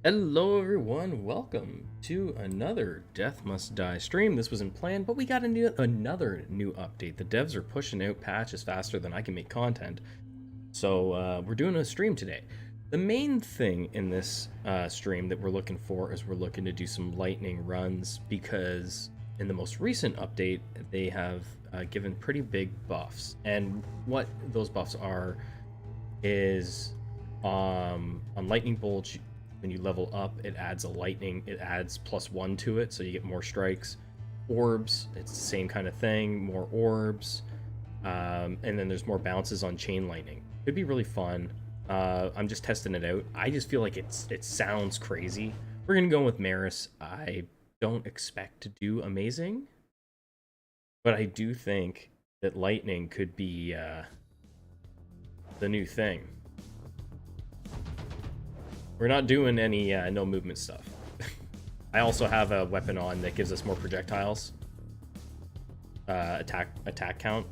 Hello everyone, welcome to another Death Must Die stream. This wasn't planned, but we got another new update. The devs are pushing out patches faster than I can make content, so we're doing a stream today. The main thing in this stream that we're looking for is we're looking to do some lightning runs, because in the most recent update they have given pretty big buffs, and what those buffs are is on lightning bolts. When you level up, it adds it adds +1 to it, so you get more strikes. Orbs, it's the same kind of thing, more orbs. And then there's more bounces on chain lightning. Could be really fun. I'm just testing it out. I just feel like it sounds crazy. We're gonna go with Maris. I don't expect to do amazing, but I do think that lightning could be the new thing. We're not doing any no movement stuff. I also have a weapon on that gives us more projectiles, attack count,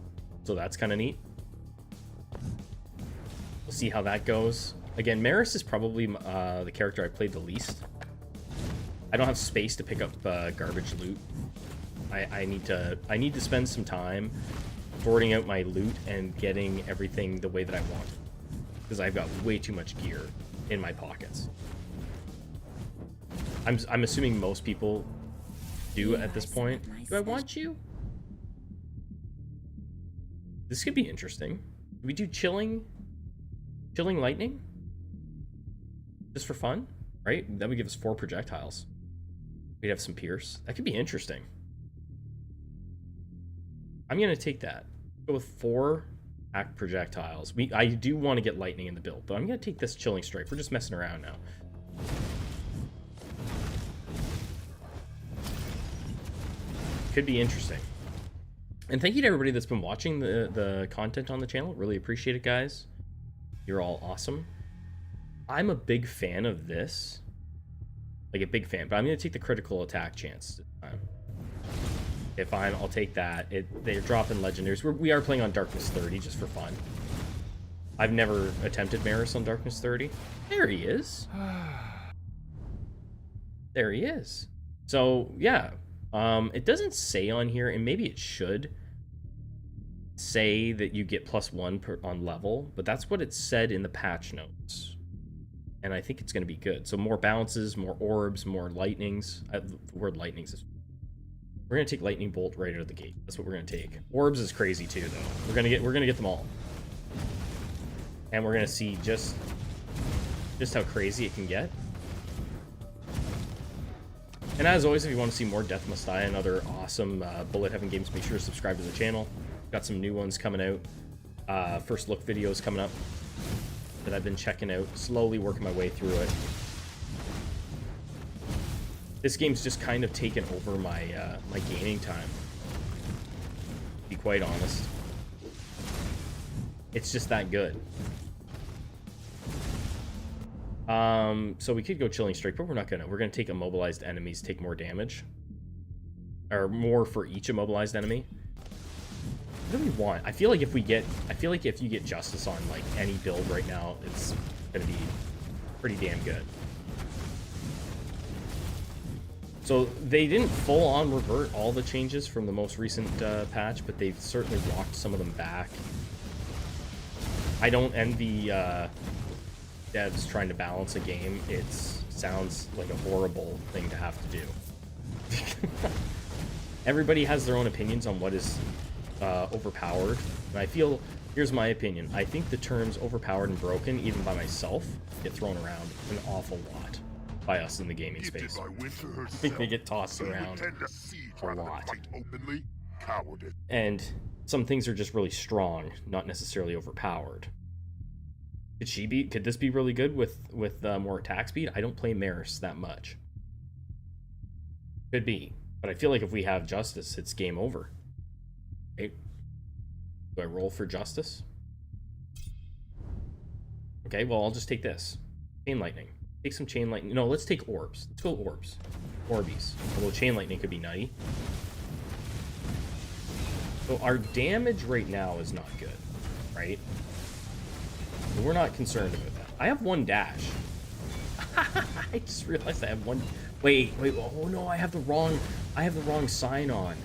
so that's kind of neat. We'll see how that goes. Again, Maris is probably the character I played the least. I don't have space to pick up garbage loot. I need to spend some time sorting out my loot and getting everything the way that I want, because I've got way too much gear in my pockets. I'm assuming most people do at this point. Do I want you? This could be interesting. Do we do chilling lightning? Just for fun, right? That would give us 4 projectiles. We'd have some pierce. That could be interesting. I'm gonna take that. Go with 4 attack projectiles. I do want to get lightning in the build, but I'm gonna take this chilling strike. We're just messing around now. Could be interesting. And thank you to everybody that's been watching the content on the channel. Really appreciate it, guys. You're all awesome. I'm a big fan of this. Like a big fan, but I'm gonna take the critical attack chance this time. If I'll take that. They're dropping legendaries. We are playing on Darkness 30 just for fun. I've never attempted Maris on Darkness 30. There he is. There he is. So yeah, it doesn't say on here, and maybe it should say that you get +1 on level, but that's what it said in the patch notes, and I think it's going to be good. So more bounces, more orbs, more lightnings. The word lightnings is. We're gonna take lightning bolt right out of the gate. That's what we're gonna take. Orbs is crazy too, though. We're gonna get them all, and we're gonna see just how crazy it can get. And as always, if you want to see more Death Must Die and other awesome Bullet Heaven games, make sure to subscribe to the channel. Got some new ones coming out. First look videos coming up that I've been checking out. Slowly working my way through it. This game's just kind of taken over my my gaming time, to be quite honest. It's just that good. So we could go chilling strike, but we're not gonna. We're gonna take immobilized enemies, take more damage, or more for each immobilized enemy. What do we want? I feel like if you get justice on like any build right now, it's gonna be pretty damn good. So they didn't full-on revert all the changes from the most recent patch, but they've certainly walked some of them back. I don't envy devs trying to balance a game. It sounds like a horrible thing to have to do. Everybody has their own opinions on what is overpowered, and I feel, here's my opinion, I think the terms overpowered and broken, even by myself, get thrown around an awful lot by us in the gaming space. I think they get tossed around a lot. And some things are just really strong, not necessarily overpowered. Could this be really good with more attack speed? I don't play Maris that much. Could be, but I feel like if we have justice, it's game over. Right? Do I roll for justice? Okay, well, I'll just take this. Chain lightning. Take some chain lightning. No, let's take orbs. Let's go orbs. Orbies. Although chain lightning could be nutty. So our damage right now is not good, right? But we're not concerned about that. I have 1 dash. I just realized I have one. Wait. Oh no, I have the wrong sign on.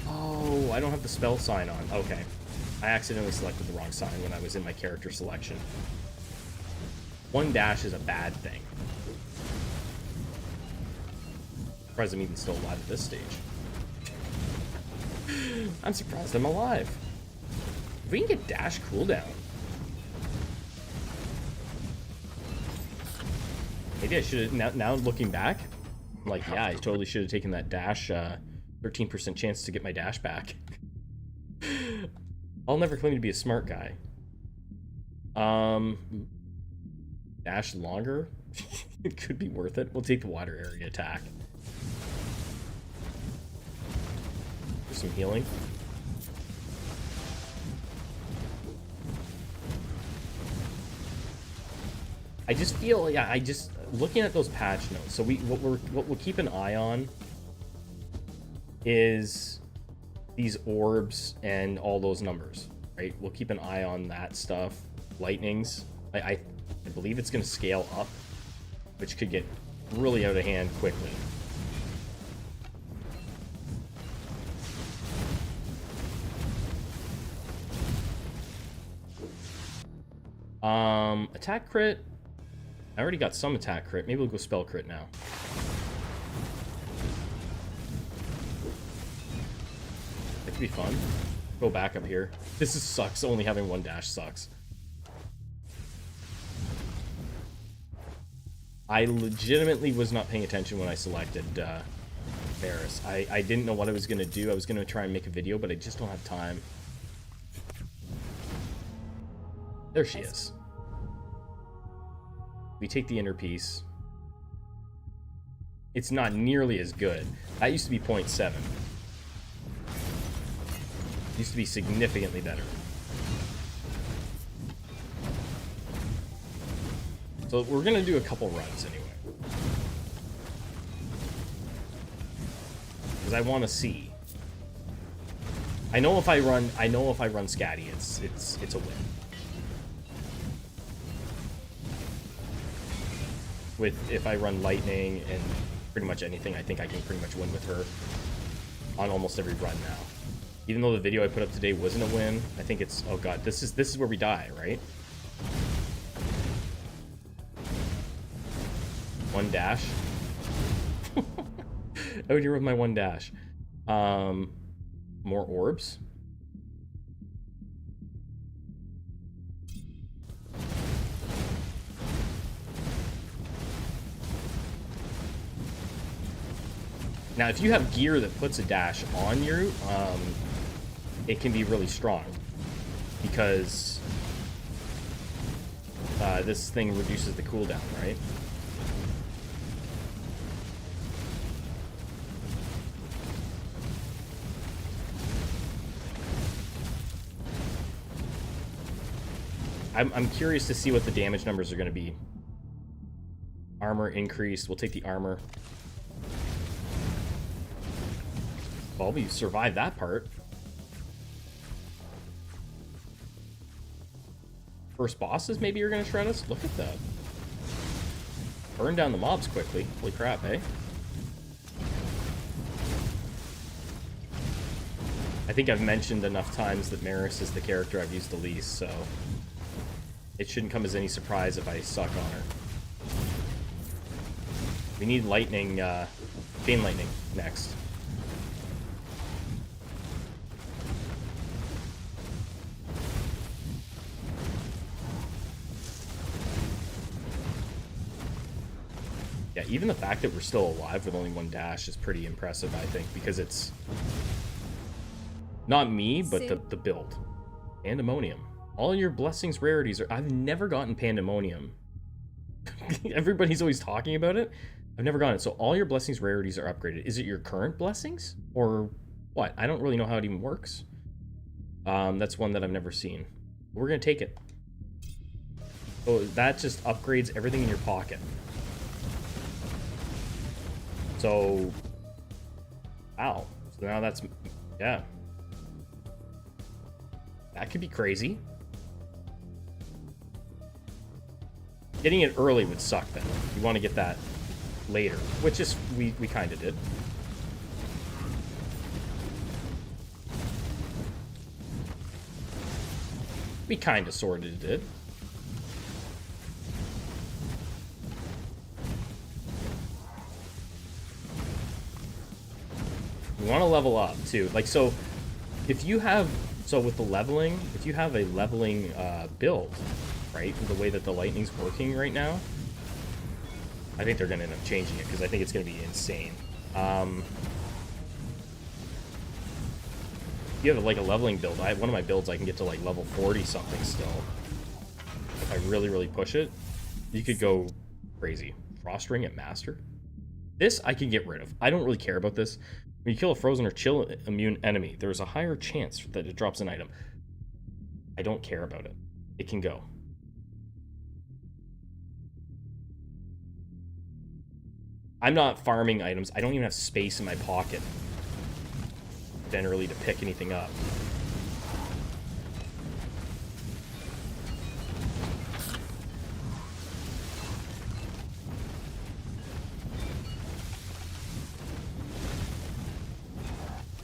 Oh, I don't have the spell sign on. Okay. I accidentally selected the wrong sign when I was in my character selection. One dash is a bad thing. I'm surprised I'm even still alive at this stage. I'm surprised I'm alive. If we can get dash cooldown. Maybe I should have, now looking back, I'm like, yeah, I totally should have taken that dash, 13% chance to get my dash back. I'll never claim to be a smart guy. Dash longer? It could be worth it. We'll take the water area attack. For some healing. I just feel, yeah, looking at those patch notes, so what we'll keep an eye on is these orbs and all those numbers, right? We'll keep an eye on that stuff. Lightnings, I believe it's going to scale up, which could get really out of hand quickly. Attack crit. I already got some attack crit. Maybe we'll go spell crit now. That could be fun. Go back up here. This sucks. Only having one dash sucks. I legitimately was not paying attention when I selected Varus. I didn't know what I was going to do. I was going to try and make a video, but I just don't have time. There she is. We take the inner piece. It's not nearly as good. That used to be 0.7. Used to be significantly better. So we're gonna do a couple runs anyway, because I want to see. I know if I run Scatty, it's a win. If I run Lightning and pretty much anything, I think I can pretty much win with her on almost every run now. Even though the video I put up today wasn't a win, I think it's, oh god, this is where we die, right? One dash. Out here with my one dash. More orbs. Now, if you have gear that puts a dash on you, it can be really strong, because this thing reduces the cooldown, right? I'm curious to see what the damage numbers are going to be. Armor increased. We'll take the armor. Well, we survived that part. First bosses maybe are going to shred us? Look at that. Burn down the mobs quickly. Holy crap, eh? I think I've mentioned enough times that Maris is the character I've used the least, so it shouldn't come as any surprise if I suck on her. We need lightning, chain lightning next. Yeah, even the fact that we're still alive with only one dash is pretty impressive, I think, because it's not me, but the build. Pandemonium. All your blessings rarities are... I've never gotten Pandemonium. Everybody's always talking about it. I've never gotten it. So all your blessings rarities are upgraded. Is it your current blessings? Or what? I don't really know how it even works. That's one that I've never seen. We're going to take it. So that just upgrades everything in your pocket. So, wow. So now that's, yeah. That could be crazy. Getting it early would suck then. You want to get that later, which is we kind of did. We kind of sorted did. You want to level up too. Like, so if you have, so with the leveling, if you have a leveling build, right, the way that the lightning's working right now, I think they're going to end up changing it because I think it's going to be insane. If you have like a leveling build, one of my builds I can get to like level 40 something still. If I really push it, you could go crazy. Frost ring at master. This I can get rid of. I don't really care about this. When you kill a frozen or chill immune enemy, there's a higher chance that it drops an item. I don't care about it. It can go. I'm not farming items. I don't even have space in my pocket generally to pick anything up.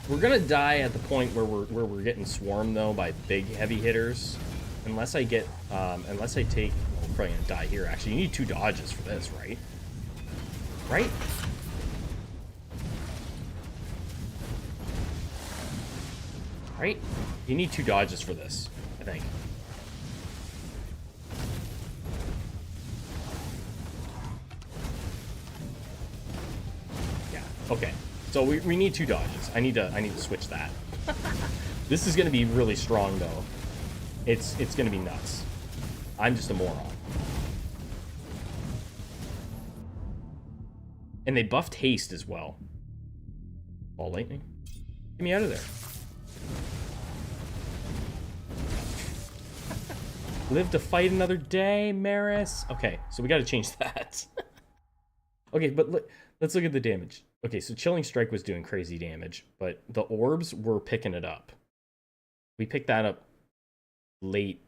We're gonna die at the point where we're getting swarmed though by big heavy hitters. Unless I get unless I take, well, I'm probably gonna die here actually. You need 2 dodges for this, right? Right? Right? You need 2 dodges for this, I think. Yeah, okay. So we need 2 dodges. I need to switch that. This is gonna be really strong though. It's gonna be nuts. I'm just a moron. And they buffed haste as well. Ball lightning. Get me out of there. Live to fight another day, Maris. Okay, so we got to change that. Okay, but let's look at the damage. Okay, so Chilling Strike was doing crazy damage, but the orbs were picking it up. We picked that up late.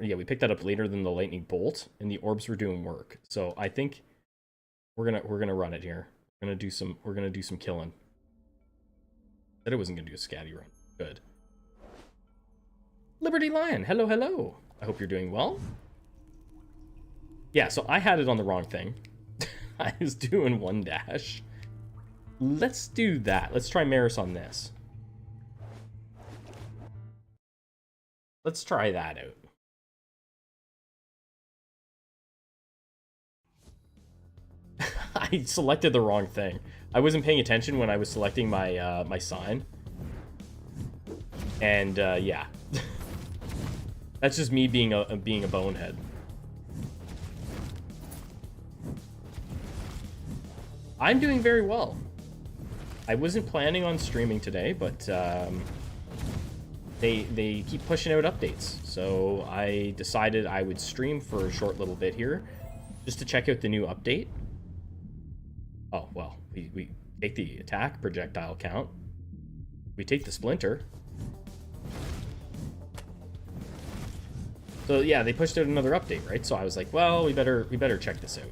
Yeah, we picked that up later than the Lightning Bolt, and the orbs were doing work. So I think we're gonna run it here. We're gonna do some killing. Said I wasn't gonna do a scatty run. Good. Liberty Lion, hello, hello. I hope you're doing well. Yeah, so I had it on the wrong thing. I was doing 1 dash. Let's do that. Let's try Maris on this. Let's try that out. I selected the wrong thing. I wasn't paying attention when I was selecting my my sign. And yeah. That's just me being a bonehead. I'm doing very well. I wasn't planning on streaming today, but they keep pushing out updates. So I decided I would stream for a short little bit here, just to check out the new update. Oh, well, we take the attack projectile count. We take the splinter. So yeah, they pushed out another update, right? So I was like, well, we better check this out.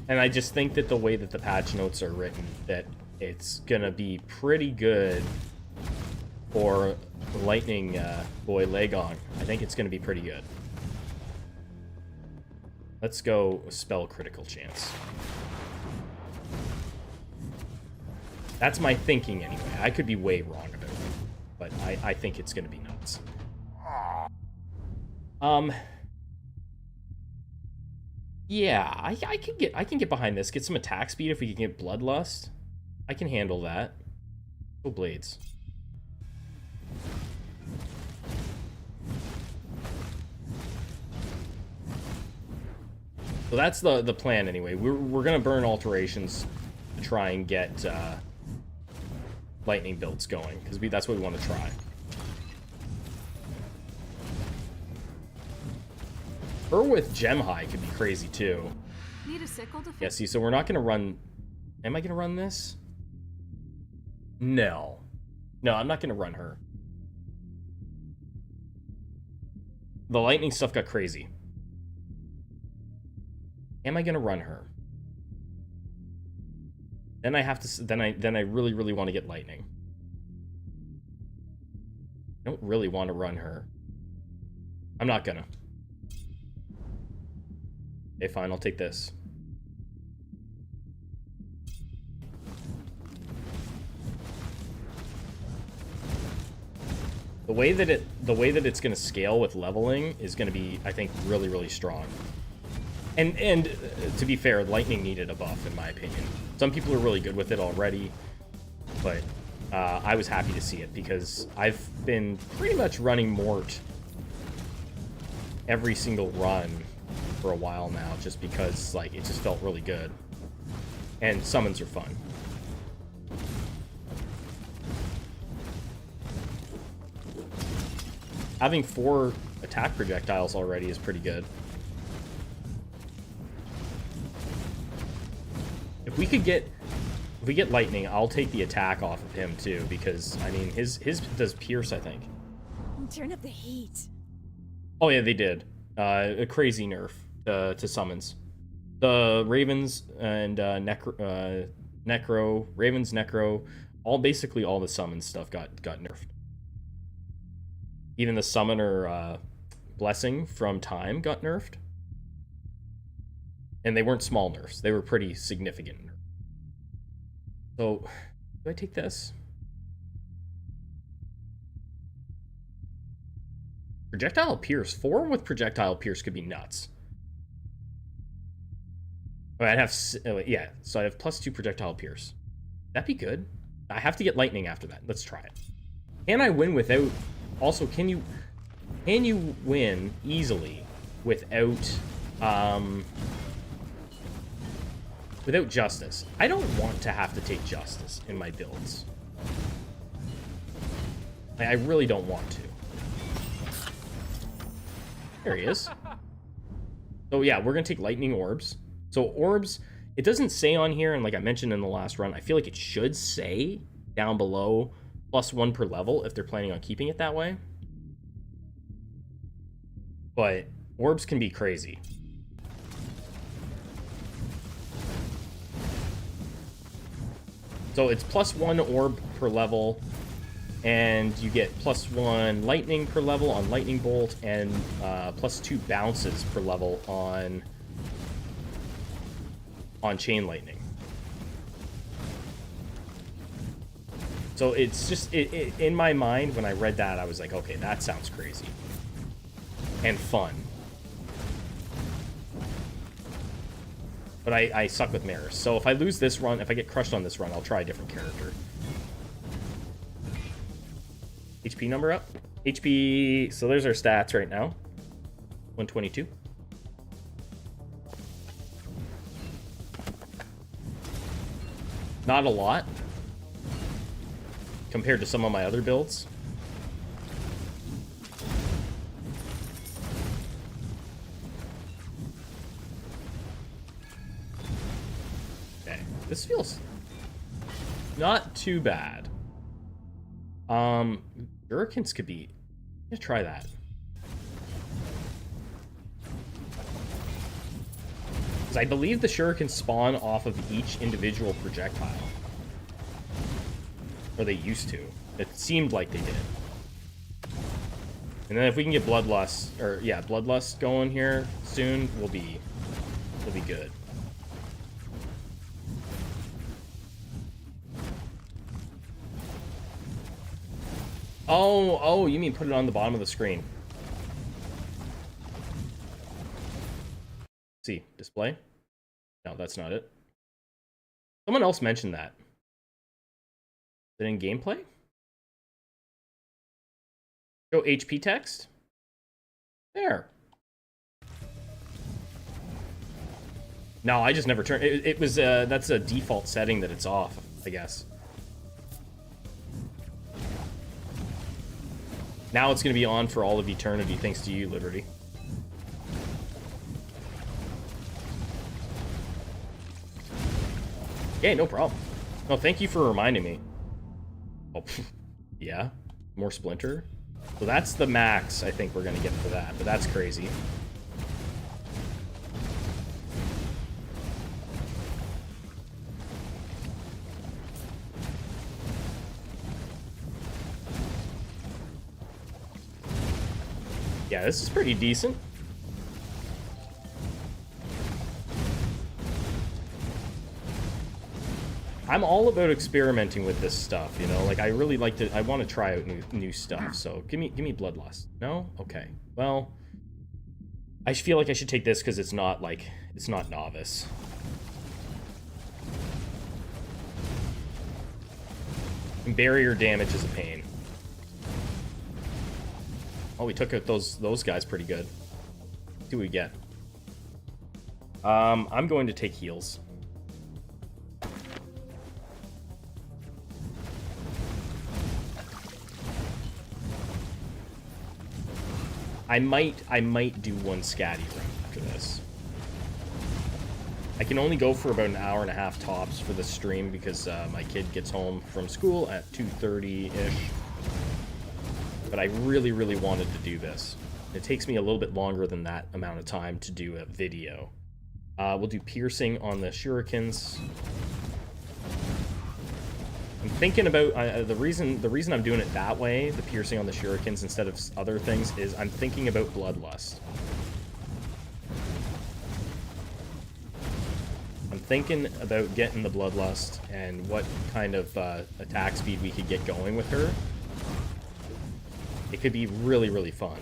And I just think that the way that the patch notes are written, that it's gonna be pretty good for Lightning Boy Legon. I think it's gonna be pretty good. Let's go spell critical chance. That's my thinking anyway. I could be way wrong about it, but I think it's gonna be nuts. Yeah, I can get behind this. Get some attack speed if we can get Bloodlust. I can handle that. Go Blades. So that's the plan anyway. We're gonna burn alterations to try and get lightning builds going, because that's what we want to try. Her with Gem High could be crazy too. Need a sickle to Yeah, see, so we're not gonna run. Am I gonna run this? No. No, I'm not gonna run her. the lightning stuff got crazy. Am I gonna run her? Then I have to. Then I really, really want to get lightning. I don't really want to run her. I'm not gonna. Okay, fine. I'll take this. The way that it's gonna scale with leveling is gonna be, I think, really, really strong. And to be fair, lightning needed a buff in my opinion. Some people are really good with it already, but I was happy to see it because I've been pretty much running Mort every single run for a while now, just because like it just felt really good, and summons are fun. Having 4 attack projectiles already is pretty good. If we get lightning, I'll take the attack off of him too, because I mean his does pierce, I think. Turn up the heat. Oh yeah, they did. A crazy nerf to summons. The Ravens and Necro, Ravens, Necro, basically all the summon stuff got nerfed. Even the summoner blessing from time got nerfed. And they weren't small nerfs. They were pretty significant nerfs. So, do I take this? Projectile Pierce. 4 with Projectile Pierce could be nuts. Oh, I'd have... yeah, so I'd have +2 Projectile Pierce. That'd be good. I have to get Lightning after that. Let's try it. Can I win without... Also, can you win easily without... without Justice? I don't want to have to take Justice in my builds. I really don't want to. There he is. So yeah, we're gonna take Lightning Orbs. So Orbs, it doesn't say on here, and like I mentioned in the last run, I feel like it should say down below +1 per level if they're planning on keeping it that way. But Orbs can be crazy. So it's +1 orb per level, and you get +1 lightning per level on Lightning Bolt, and +2 bounces per level on Chain Lightning. So it's just, in my mind, when I read that, I was like, okay, that sounds crazy. And fun. But I suck with mirrors. So if I lose this run, if I get crushed on this run, I'll try a different character. HP number up. HP, so there's our stats right now. 122. Not a lot compared to some of my other builds. Okay, this feels not too bad. Shurikens could be... Let's try that. Because I believe the shurikens spawn off of each individual projectile. Or they used to. It seemed like they did. And then if we can get Bloodlust, or yeah, Bloodlust going here soon, we'll be good. Oh, you mean put it on the bottom of the screen. See, display? No, that's not it. Someone else mentioned that. Is it in gameplay? Show HP text? There. No, I just never turned it was that's a default setting that it's off, I guess. Now it's going to be on for all of eternity, thanks to you, Liberty. Yeah, no problem. No, thank you for reminding me. Oh, yeah? More Splinter? So that's the max I think we're going to get for that, but that's crazy. Yeah, this is pretty decent. I'm all about experimenting with this stuff, you know? Like, I really like to... I want to try out new stuff, so give me Bloodlust. No? Okay. Well, I feel like I should take this because it's not, like... It's not Novice. And barrier damage is a pain. Oh, we took out those guys pretty good. Let's see what we get. I'm going to take heals. I might do one scatty run after this. I can only go for about an hour and a half tops for the stream because my kid gets home from school at 2:30-ish. But I really, really wanted to do this. It takes me a little bit longer than that amount of time to do a video. We'll do piercing on the shurikens. I'm thinking about the reason I'm doing it that way, the piercing on the shurikens instead of other things, is I'm thinking about Bloodlust. I'm thinking about getting the Bloodlust and what kind of attack speed we could get going with her. It could be really, really fun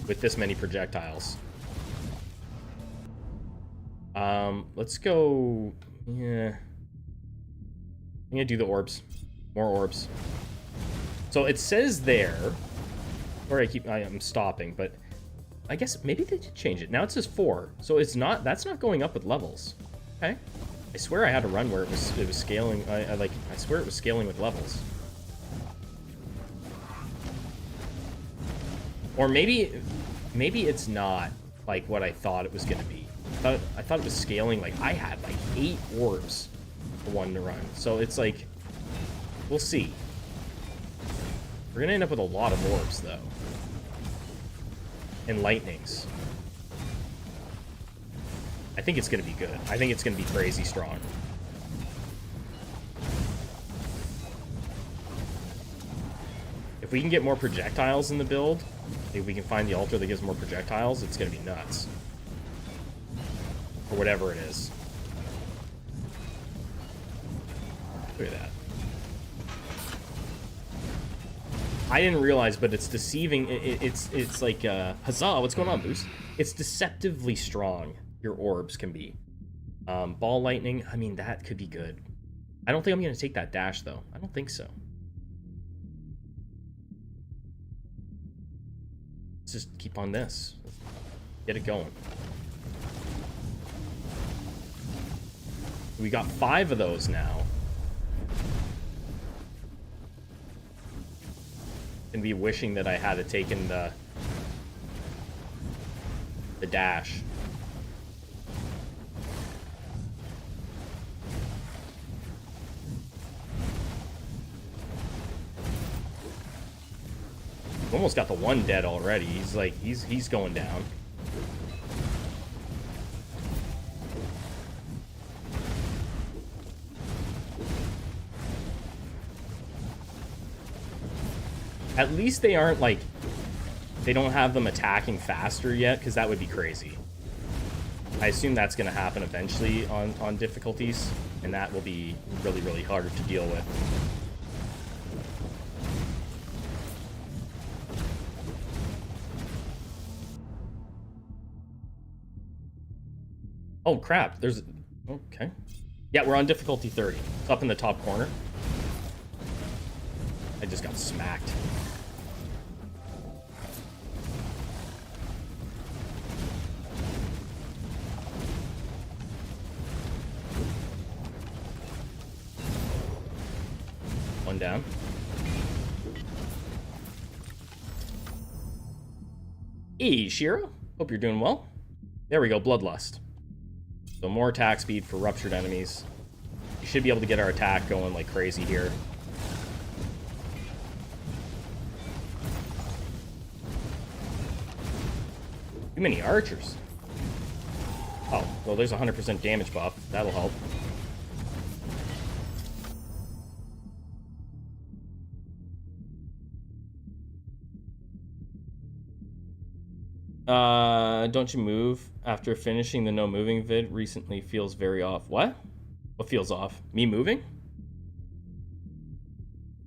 with this many projectiles. Let's go. Yeah, I'm gonna do the orbs. More orbs. So it says there, or I'm stopping, but I guess maybe they did change it. Now it says 4, so it's not. That's not going up with levels. Okay. I swear I had a run where it was scaling. I swear it was scaling with levels. Or maybe it's not like what I thought it was gonna be. I thought it was scaling. Like, I had like 8 orbs for one to run, so it's like, we'll see. We're gonna end up with a lot of orbs though, and lightnings. I think it's gonna be good. I think it's gonna be crazy strong. If we can get more projectiles in the build, if we can find the altar that gives more projectiles, it's gonna be nuts. Or whatever it is. Look at that. I didn't realize, but it's deceiving. It's like, huzzah, what's going on, Boost? It's deceptively strong, your orbs can be. Ball lightning, I mean, that could be good. I don't think I'm going to take that dash, though. I don't think so. Let's just keep on this. Get it going. We got 5 of those now. And be wishing that I had taken the dash. Almost got the one dead already. He's like, he's going down. At least they aren't like, they don't have them attacking faster yet, because that would be crazy. I assume that's going to happen eventually on difficulties, and that will be really, really hard to deal with. Oh crap, there's... Okay. Yeah, we're on difficulty 30. It's up in the top corner. I just got smacked. One down. Hey, Shiro. Hope you're doing well. There we go, Bloodlust. So more attack speed for ruptured enemies. We should be able to get our attack going like crazy here. Too many archers. Oh, well, there's 100% damage buff. That'll help. Don't you move after finishing the no moving vid recently feels very off. What? What feels off? Me moving?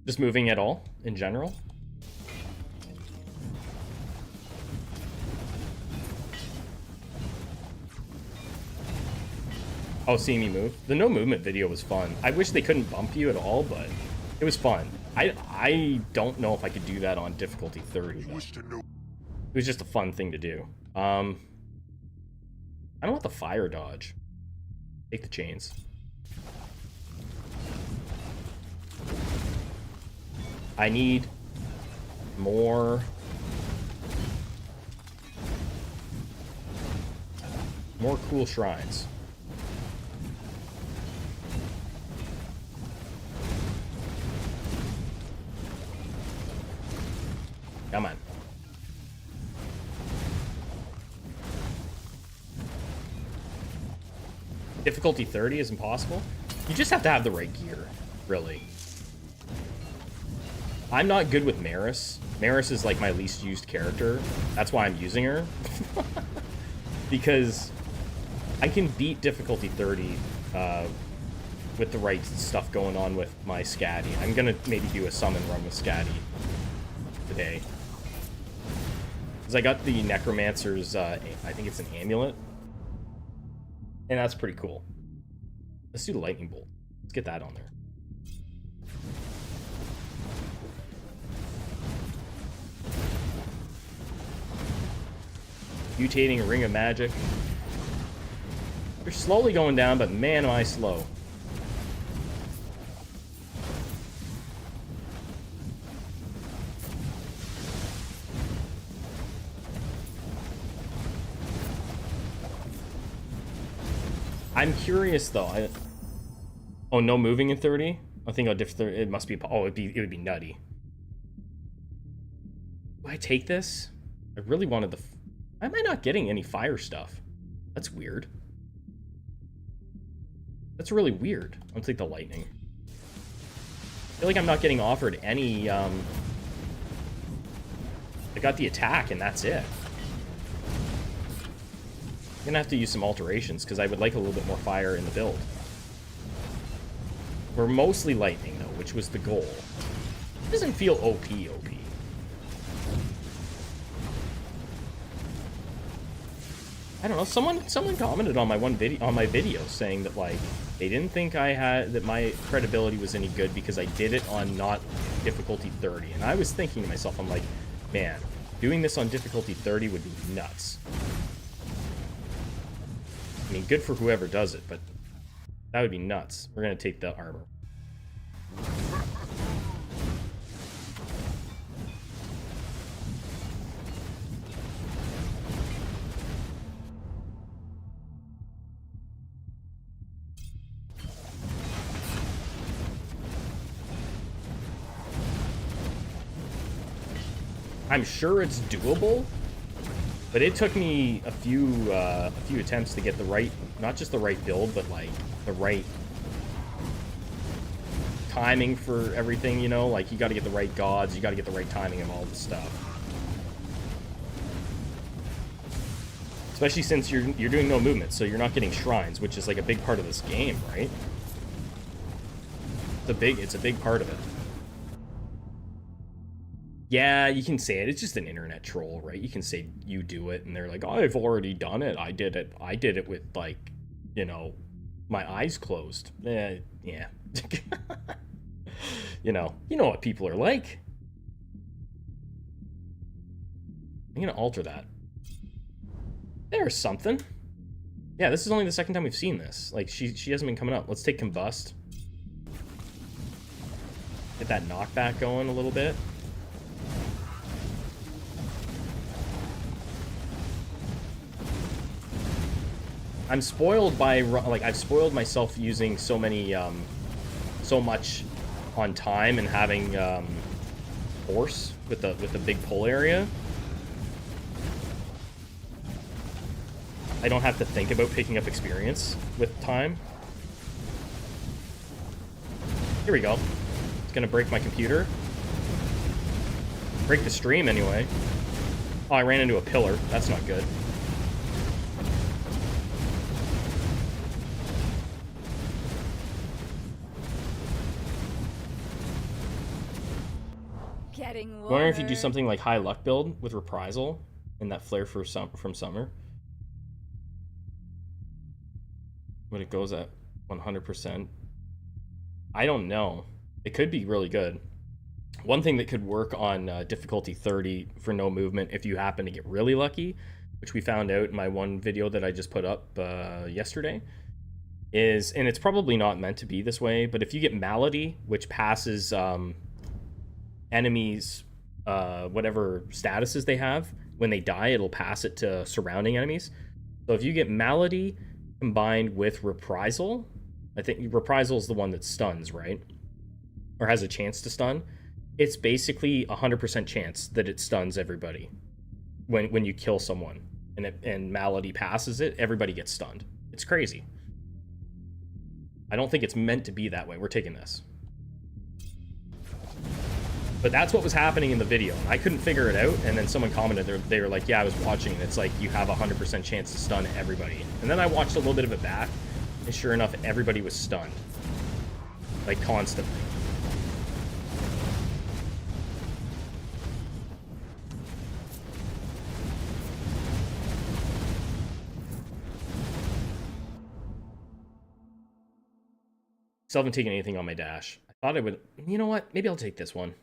Just moving at all, in general? Oh, seeing me move? The no movement video was fun. I wish they couldn't bump you at all, but it was fun. I don't know if I could do that on difficulty 30. It was just a fun thing to do. I don't want the fire dodge. Take the chains. I need more cool shrines. Come on. Difficulty 30 is impossible. You just have to have the right gear, really. I'm not good with Maris. Maris is like my least used character. That's why I'm using her. Because I can beat difficulty 30 with the right stuff going on with my Scatty. I'm gonna maybe do a summon run with Scatty today. Because I got the Necromancer's, I think it's an amulet. And that's pretty cool. Let's do the lightning bolt. Let's get that on there. Mutating Ring of Magic. You're slowly going down, but man, am I slow. I'm curious though. Oh, no moving in 30? I think it must be. Oh, it would be nutty. Do I take this? I really wanted the. Why am I not getting any fire stuff? That's weird. That's really weird. I'll take the lightning. I feel like I'm not getting offered any. I got the attack and that's it. I'm gonna have to use some alterations because I would like a little bit more fire in the build. We're mostly lightning though, which was the goal. It doesn't feel OP. I don't know. Someone commented on my video saying that like they didn't think that my credibility was any good because I did it on not difficulty 30, and I was thinking to myself, I'm like, man, doing this on difficulty 30 would be nuts. I mean, good for whoever does it, but that would be nuts. We're gonna take the armor. I'm sure it's doable, but it took me a few attempts to get the right, not just the right build, but like the right timing for everything, you know? Like you gotta get the right gods, you gotta get the right timing of all this stuff. Especially since you're doing no movement, so you're not getting shrines, which is like a big part of this game, right? It's a big part of it. Yeah, you can say it. It's just an internet troll, right? You can say you do it, and they're like, I've already done it. I did it with, like, you know, my eyes closed. Yeah. You know what people are like. I'm gonna alter that. There's something. Yeah, this is only the second time we've seen this. Like, she hasn't been coming up. Let's take Combust. Get that knockback going a little bit. I'm spoiled by, like, I've spoiled myself using so much on time and having force with the big pull area. I don't have to think about picking up experience with time. Here we go. It's gonna break my computer. Break the stream anyway. Oh, I ran into a pillar. That's not good. Getting warmer. I wonder if you do something like high luck build with reprisal and that flare from summer. When it goes at 100%. I don't know. It could be really good. One thing that could work on difficulty 30 for no movement if you happen to get really lucky, which we found out in my one video that I just put up yesterday, is, and it's probably not meant to be this way, but if you get malady, which passes enemies, whatever statuses they have, when they die, it'll pass it to surrounding enemies. So if you get malady combined with reprisal, I think reprisal is the one that stuns, right? Or has a chance to stun. It's basically 100% chance that it stuns everybody when you kill someone, and malady passes it, everybody gets stunned. It's crazy. I don't think it's meant to be that way. We're taking this. But that's what was happening in the video. I couldn't figure it out, and then someone commented, they were like, yeah, I was watching, and it's like, you have a 100% chance to stun everybody. And then I watched a little bit of it back, and sure enough, everybody was stunned. Like, constantly. Still haven't taken anything on my dash. I thought I would... You know what? Maybe I'll take this one.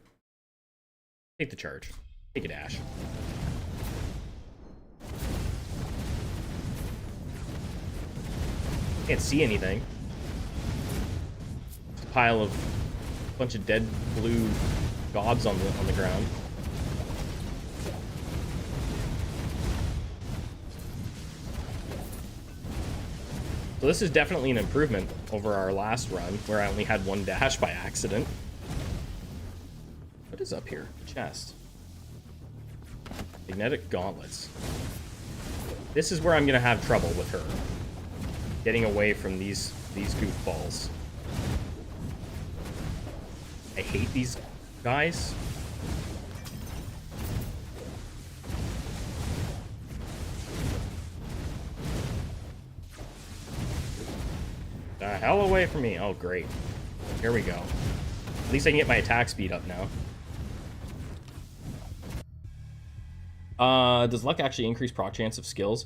Take the charge. Take a dash. Can't see anything. Just a pile of... a bunch of dead blue gobs on the ground. So this is definitely an improvement over our last run, where I only had one dash by accident. What is up here? Chest. Magnetic gauntlets. This is where I'm gonna have trouble with her. Getting away from these goofballs. I hate these guys. The hell away from me. Oh, great. Here we go. At least I can get my attack speed up now. Does luck actually increase proc chance of skills,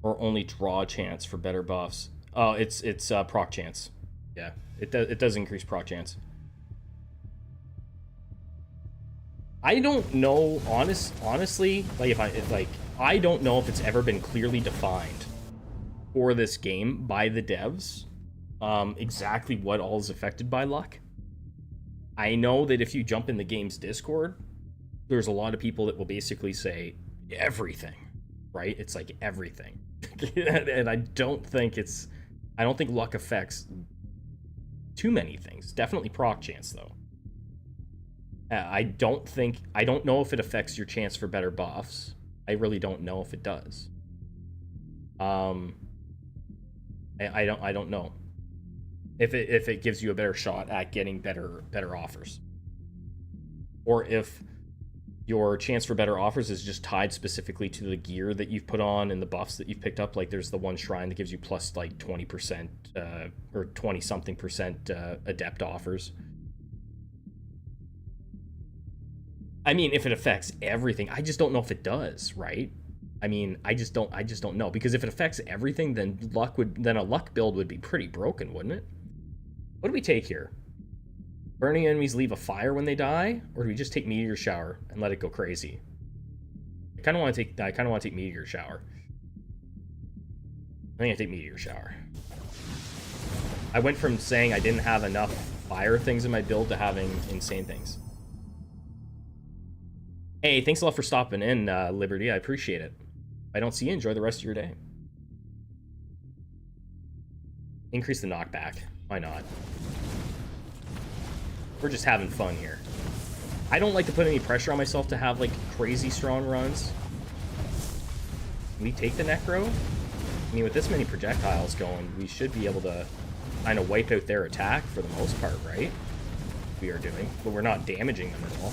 or only draw chance for better buffs? Oh, it's proc chance. Yeah, it does increase proc chance. I don't know, honestly, like I don't know if it's ever been clearly defined for this game by the devs, exactly what all is affected by luck. I know that if you jump in the game's Discord, there's a lot of people that will basically say everything, right? It's like everything. And I don't think luck affects too many things. Definitely proc chance though. I don't know if it affects your chance for better buffs. I really don't know if it does. I don't know if it gives you a better shot at getting better offers, or if your chance for better offers is just tied specifically to the gear that you've put on and the buffs that you've picked up. Like there's the one shrine that gives you plus like 20% or 20 something percent adept offers. I mean, if it affects everything, I just don't know if it does, right? I mean, I just don't know, because if it affects everything, then a luck build would be pretty broken, wouldn't it? What do we take here? Burning enemies leave a fire when they die, or do we just take meteor shower and let it go crazy? I kind of want to take meteor shower. I think I take meteor shower. I went from saying I didn't have enough fire things in my build to having insane things. Hey, thanks a lot for stopping in, Liberty. I appreciate it. If I don't see you, enjoy the rest of your day. Increase the knockback. Why not? We're just having fun here. I don't like to put any pressure on myself to have, like, crazy strong runs. Can we take the Necro? I mean, with this many projectiles going, we should be able to kind of wipe out their attack for the most part, right? We are doing, but we're not damaging them at all.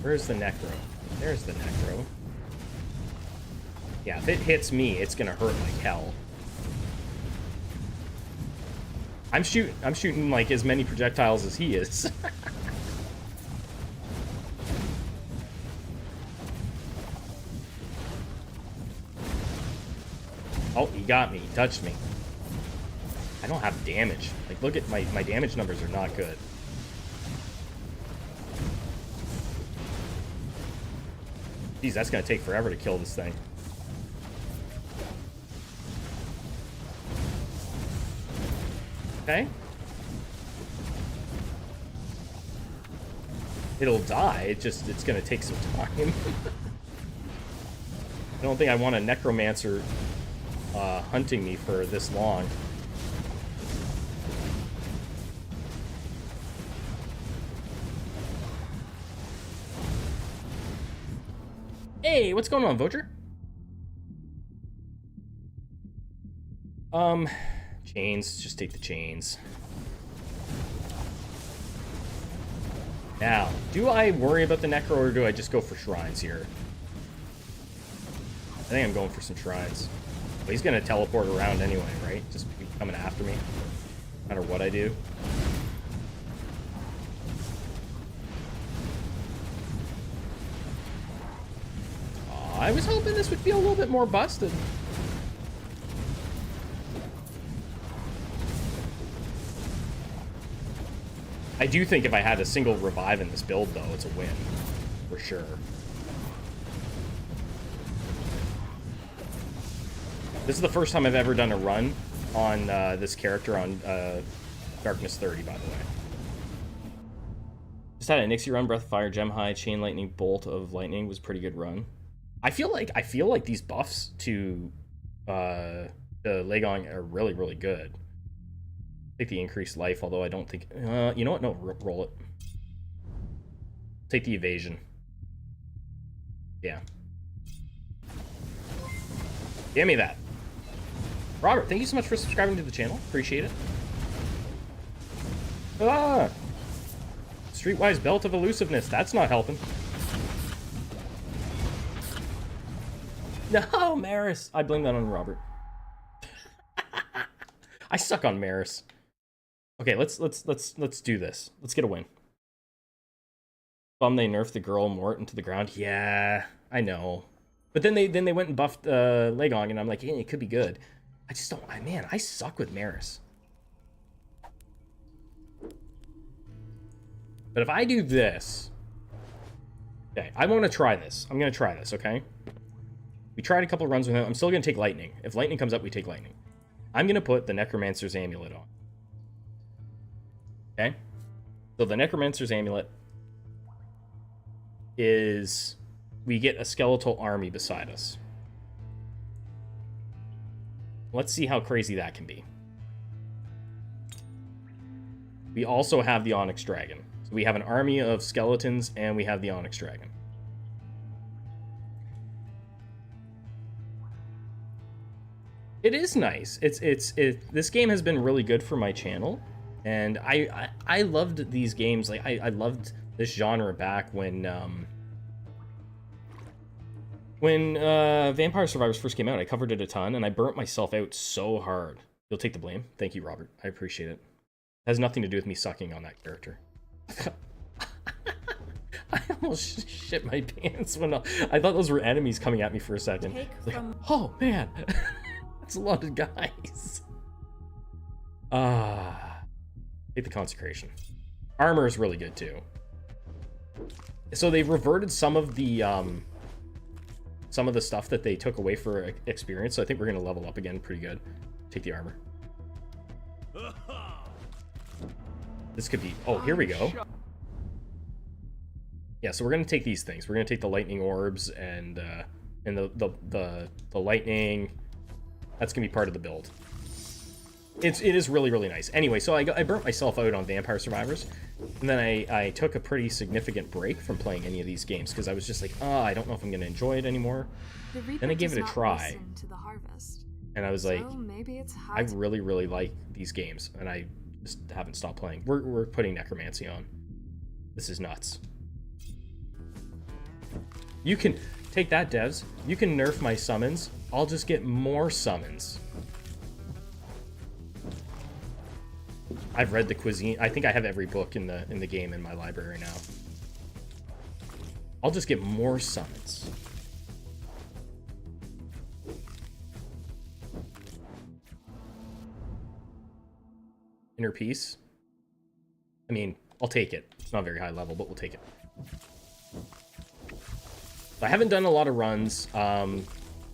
Where's the necro? There's the necro. Yeah, if it hits me, it's gonna hurt like hell. I'm shooting like as many projectiles as he is. Oh, he got me. He touched me. I don't have damage. Like, look at my damage numbers are not good. Jeez, that's gonna take forever to kill this thing. Okay. It'll die. It's gonna take some time. I don't think I want a necromancer hunting me for this long. Hey, what's going on, Vocher? Chains. Just take the chains. Now, do I worry about the necro or do I just go for shrines here? I think I'm going for some shrines. But he's gonna teleport around anyway, right? Just be coming after me, no matter what I do. I was hoping this would feel a little bit more busted. I do think if I had a single revive in this build, though, it's a win. For sure. This is the first time I've ever done a run on this character on Darkness 30, by the way. Just had a Nixie run, Breath of Fire, Gem High, Chain Lightning, Bolt of Lightning was a pretty good run. I feel like these buffs to the Legong are really, really good. Take the increased life, although I don't think... you know what? No, roll it. Take the evasion. Yeah. Give me that. Robert, thank you so much for subscribing to the channel. Appreciate it. Ah! Streetwise Belt of Elusiveness. That's not helping. No, Maris. I blame that on Robert. I suck on Maris. Okay, let's do this. Let's get a win. Bum, they nerfed the girl Mort into the ground. Yeah, I know. But then they went and buffed Legong, and I'm like, yeah, it could be good. I just don't. Man, I suck with Maris. But if I do this, okay, I want to try this. I'm gonna try this. Okay. We tried a couple runs with him. I'm still gonna take lightning. If lightning comes up, we take lightning. I'm gonna put the Necromancer's Amulet on. Okay? So the Necromancer's Amulet is... we get a skeletal army beside us. Let's see how crazy that can be. We also have the Onyx Dragon. So we have an army of skeletons, and we have the Onyx Dragon. It is nice. This game has been really good for my channel. And I loved these games. Like I loved this genre back when Vampire Survivors first came out. I covered it a ton, and I burnt myself out so hard. You'll take the blame. Thank you, Robert. I appreciate it. It has nothing to do with me sucking on that character. I almost shit my pants when I thought those were enemies coming at me for a second. Like, oh man, that's a lot of guys. Take the consecration. Armor is really good too. So they've reverted some of the stuff that they took away for experience. So I think we're gonna level up again pretty good. Take the armor. This could be. Oh, here we go. Yeah, so we're gonna take these things. We're gonna take the lightning orbs and the lightning. That's gonna be part of the build. it is really, really nice. Anyway, so I burnt myself out on Vampire Survivors, and then I took a pretty significant break from playing any of these games because I was just like, oh, I don't know if I'm going to enjoy it anymore. Then I gave it a try, and I was like, I really, really like these games, and I just haven't stopped playing. We're putting Necromancy on. This is nuts. You can take that, devs. You can nerf my summons. I'll just get more summons. I've read the cuisine. I think I have every book in the game in my library now. I'll just get more summons. Inner peace. I mean, I'll take it. It's not very high level, but we'll take it. I haven't done a lot of runs.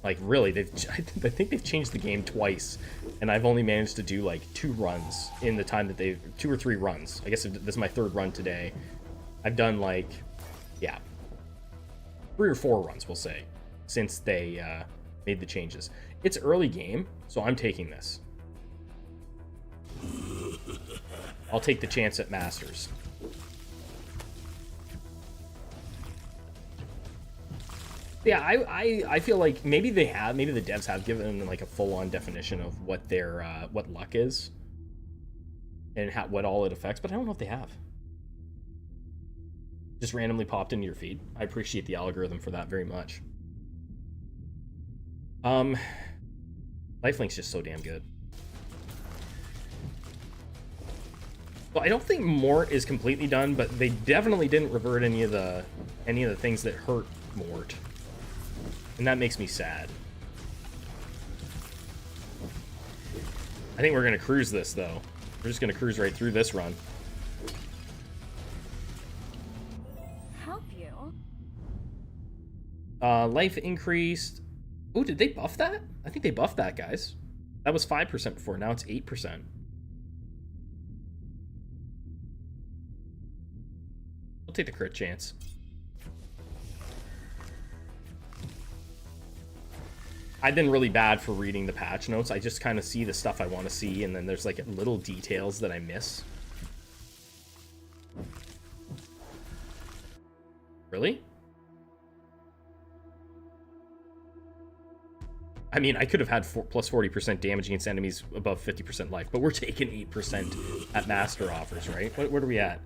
Like really, I think they've changed the game twice, and I've only managed to do like 2 runs in the time that 2 or 3 runs. I guess this is my 3rd run today. I've done like, yeah, 3 or 4 runs, we'll say, since they made the changes. It's early game, so I'm taking this. I'll take the chance at Masters. Yeah, I feel like maybe the devs have given like a full-on definition of what their what luck is and what all it affects, but I don't know if they have. Just randomly popped into your feed. I appreciate the algorithm for that very much. Lifelink's just so damn good. Well, I don't think Mort is completely done, but they definitely didn't revert any of the things that hurt Mort. And that makes me sad. I think we're going to cruise this, though. We're just going to cruise right through this run. Help you? Life increased. Oh, did they buff that? I think they buffed that, guys. That was 5% before. Now it's 8%. I'll take the crit chance. I've been really bad for reading the patch notes. I just kind of see the stuff I want to see, and then there's like little details that I miss. Really? I mean, I could have had plus 40% damage against enemies above 50% life, but we're taking 8% at Master Offers, right? What are we at?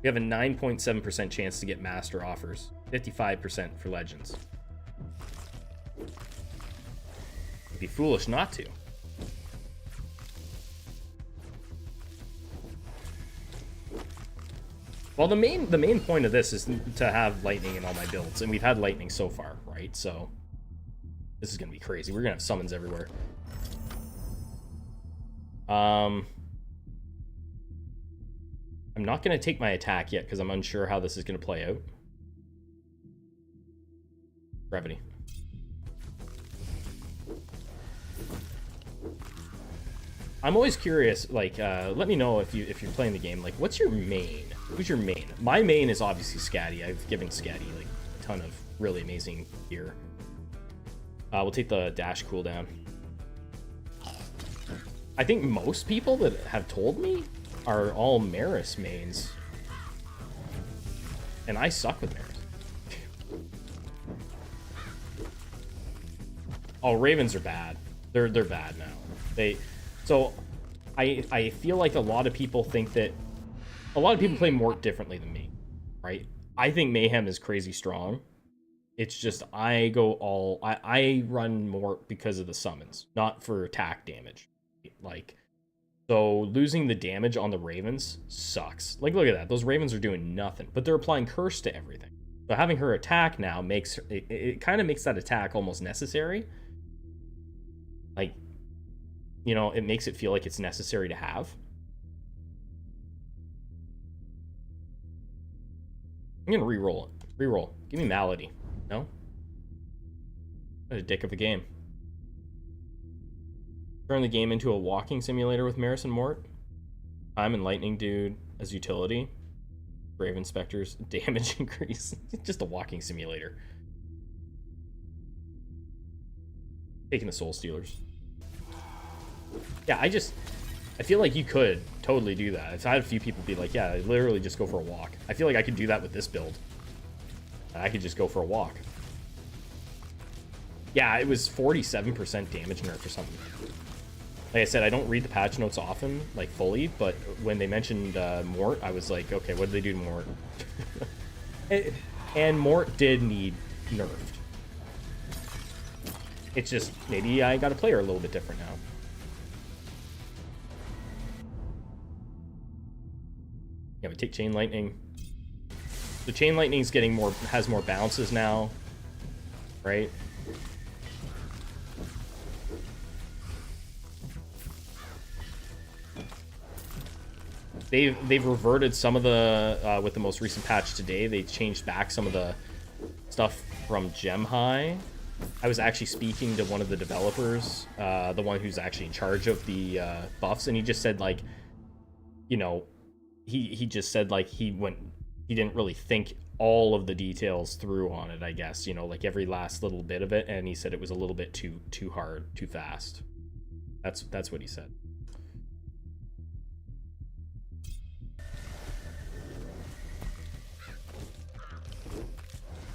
We have a 9.7% chance to get Master Offers. 55% for Legends. Be foolish not to. Well, the main point of this is to have lightning in all my builds, and we've had lightning so far, right? So this is gonna be crazy. We're gonna have summons everywhere. I'm not gonna take my attack yet because I'm unsure how this is gonna play out. Brevity. I'm always curious, like, let me know if you're playing the game, like, what's your main? Who's your main? My main is obviously Scatty. I've given Scatty, like, a ton of really amazing gear. We'll take the dash cooldown. I think most people that have told me are all Maris mains. And I suck with Maris. Oh, Ravens are bad. They're bad now. So I feel like a lot of people think that a lot of people play Mort differently than me, right? I think Mayhem is crazy strong. It's just I run Mort because of the summons, not for attack damage. Like, so losing the damage on the Ravens sucks. Like, look at that. Those Ravens are doing nothing, but they're applying curse to everything. So having her attack now makes it kind of makes that attack almost necessary. Like, you know, it makes it feel like it's necessary to have. I'm gonna re-roll it. Re-roll. Give me Malady. No? What a dick of a game. Turn the game into a walking simulator with Maris and Mort. Time and Lightning Dude as utility. Brave Inspectors. Damage increase. Just a walking simulator. Taking the Soul Stealers. Yeah, I feel like you could totally do that. I've had a few people be like, yeah, literally just go for a walk. I feel like I could do that with this build. I could just go for a walk. Yeah, it was 47% damage nerf or something. Like I said, I don't read the patch notes often, like fully, but when they mentioned Mort, I was like, okay, what did they do to Mort? And Mort did need nerfed. It's just, maybe I got to play her a little bit different now. Yeah, we take Chain Lightning. The Chain Lightning's getting more, has more bounces now, right? They've reverted some of the, with the most recent patch today, they changed back some of the stuff from Gem High. I was actually speaking to one of the developers, the one who's actually in charge of the buffs, and he just said, like, you know, he just said, like, he didn't really think all of the details through on it, I guess, you know, like every last little bit of it, and he said it was a little bit too hard, too fast. That's what he said.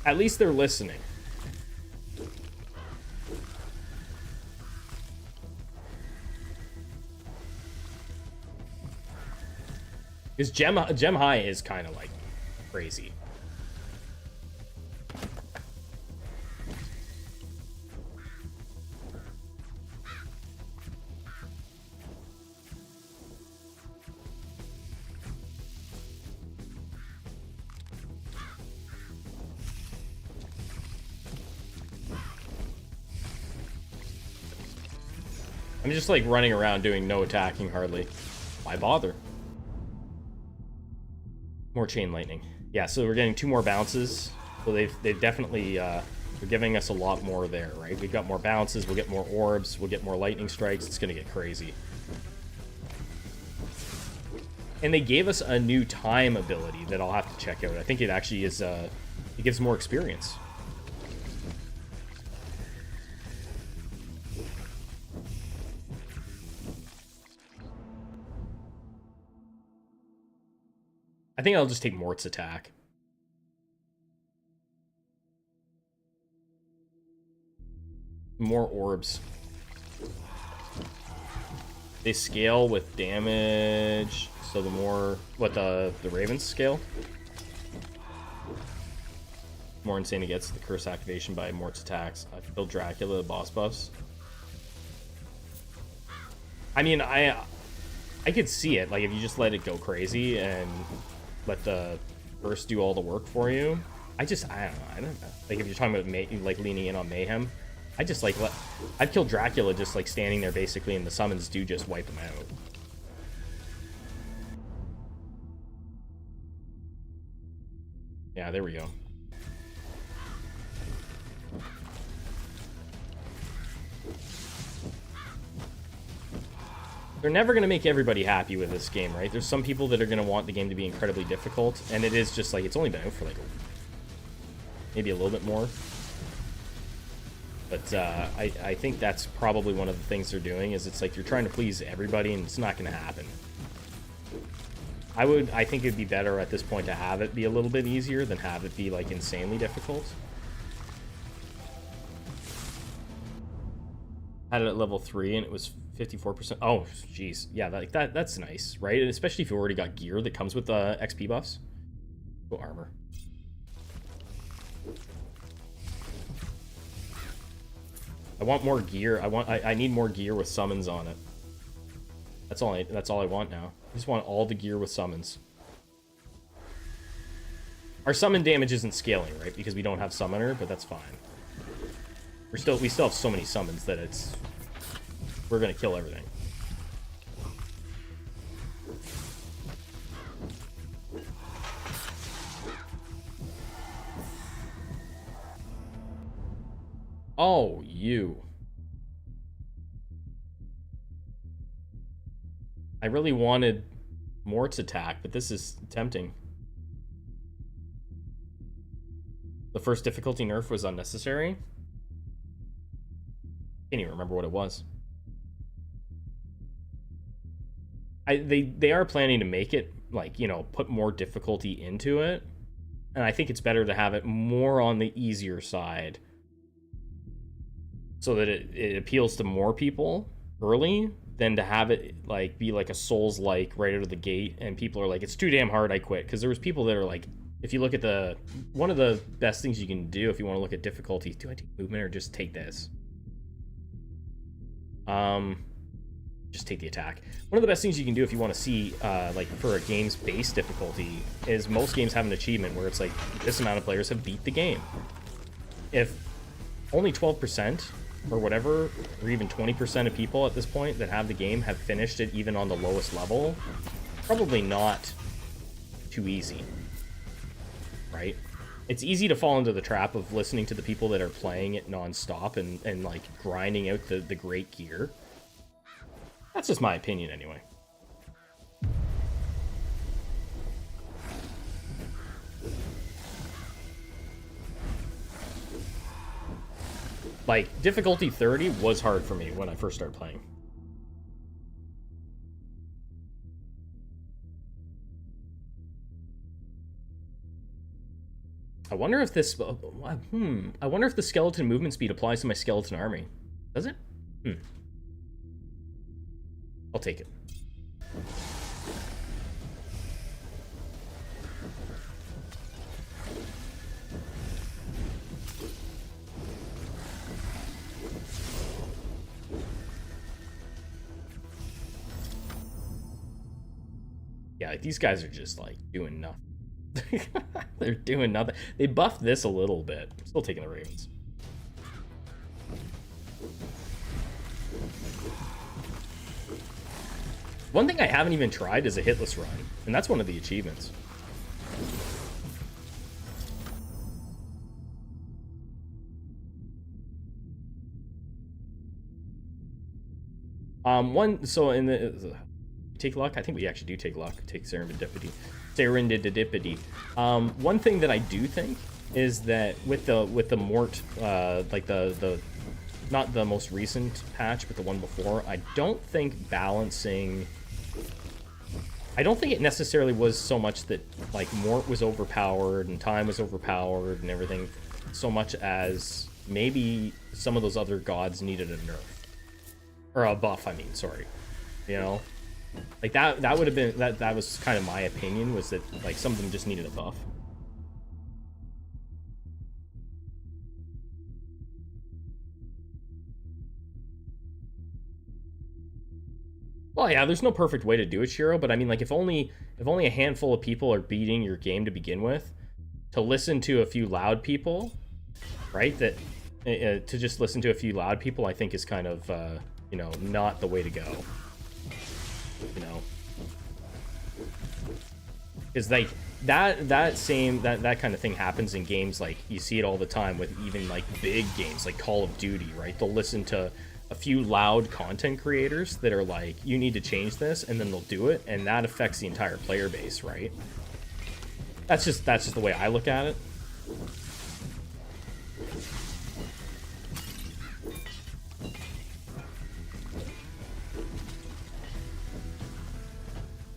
At least they're listening. Because Gem High is kind of like crazy. I'm just like running around doing no attacking hardly. Why bother? More Chain Lightning. Yeah, so we're getting 2 more bounces. So they've definitely they're giving us a lot more there, right? We've got more bounces, we'll get more orbs, we'll get more lightning strikes. It's gonna get crazy. And they gave us a new time ability that I'll have to check out. I think it actually is it gives more experience. I think I'll just take Mort's attack. More orbs. They scale with damage, so the more... What, the Ravens scale? More insane it gets the curse activation by Mort's attacks. I can build Dracula, boss buffs. I mean, I could see it. Like, if you just let it go crazy and let the curse do all the work for you. I don't know. Like, if you're talking about like leaning in on mayhem, I just like I'd kill Dracula just like standing there basically, and the summons do just wipe him out. Yeah, there we go. They're never going to make everybody happy with this game, right? There's some people that are going to want the game to be incredibly difficult, and it is just like, it's only been out for like maybe a little bit more. But I think that's probably one of the things they're doing, is it's like you're trying to please everybody, and it's not going to happen. I think it'd be better at this point to have it be a little bit easier than have it be like insanely difficult. Had it at level 3 and it was 54%. Oh, jeez. Yeah, that's nice, right? And especially if you already got gear that comes with XP buffs. Go armor. I want more gear. I need more gear with summons on it. That's all I want now. I just want all the gear with summons. Our summon damage isn't scaling, right? Because we don't have summoner, but that's fine. We still have so many summons that we're gonna kill everything. Oh, you. I really wanted Mort's attack, but this is tempting. The first difficulty nerf was unnecessary. Can't even remember what it was. they are planning to make it, like, you know, put more difficulty into it, and I think it's better to have it more on the easier side so that it appeals to more people early than to have it like be like a Souls-like right out of the gate and people are like, it's too damn hard, I quit. Because there was people that are like, if you look at one of the best things you can do if you want to look at difficulty, do I take movement or just take this? Just take the attack. One of the best things you can do if you want to see, like, for a game's base difficulty, is most games have an achievement where it's like, this amount of players have beat the game. If only 12% or whatever, or even 20% of people at this point that have the game have finished it even on the lowest level, probably not too easy, right? It's easy to fall into the trap of listening to the people that are playing it non-stop and like grinding out the great gear. That's just my opinion anyway. Like, difficulty 30 was hard for me when I first started playing. I wonder if this... I wonder if the skeleton movement speed applies to my skeleton army. Does it? I'll take it. Yeah, like, these guys are just, like, doing nothing. They're doing nothing. They buffed this a little bit. I'm still taking the Ravens. One thing I haven't even tried is a hitless run, and that's one of the achievements. So in the take luck, I think we actually do take luck. Take serendipity. Serendipity. One thing that I do think is that with the Mort, like the not the most recent patch, but the one before, I don't think it necessarily was so much that, like, Mort was overpowered and time was overpowered and everything, so much as maybe some of those other gods needed a nerf. Or a buff, I mean, sorry. You know? Like, that would have been, that was kind of my opinion, was that, like, some of them just needed a buff. Well, yeah, there's no perfect way to do it, Shiro, but I mean, like, if only a handful of people are beating your game to begin with, to listen to a few loud people, right, that, to just listen to a few loud people, I think is kind of, you know, not the way to go. You know? Because, like, that kind of thing happens in games, like, you see it all the time with even, like, big games, like Call of Duty, right? They'll listen to a few loud content creators that are like, you need to change this, and then they'll do it, and that affects the entire player base, right? That's just the way I look at it.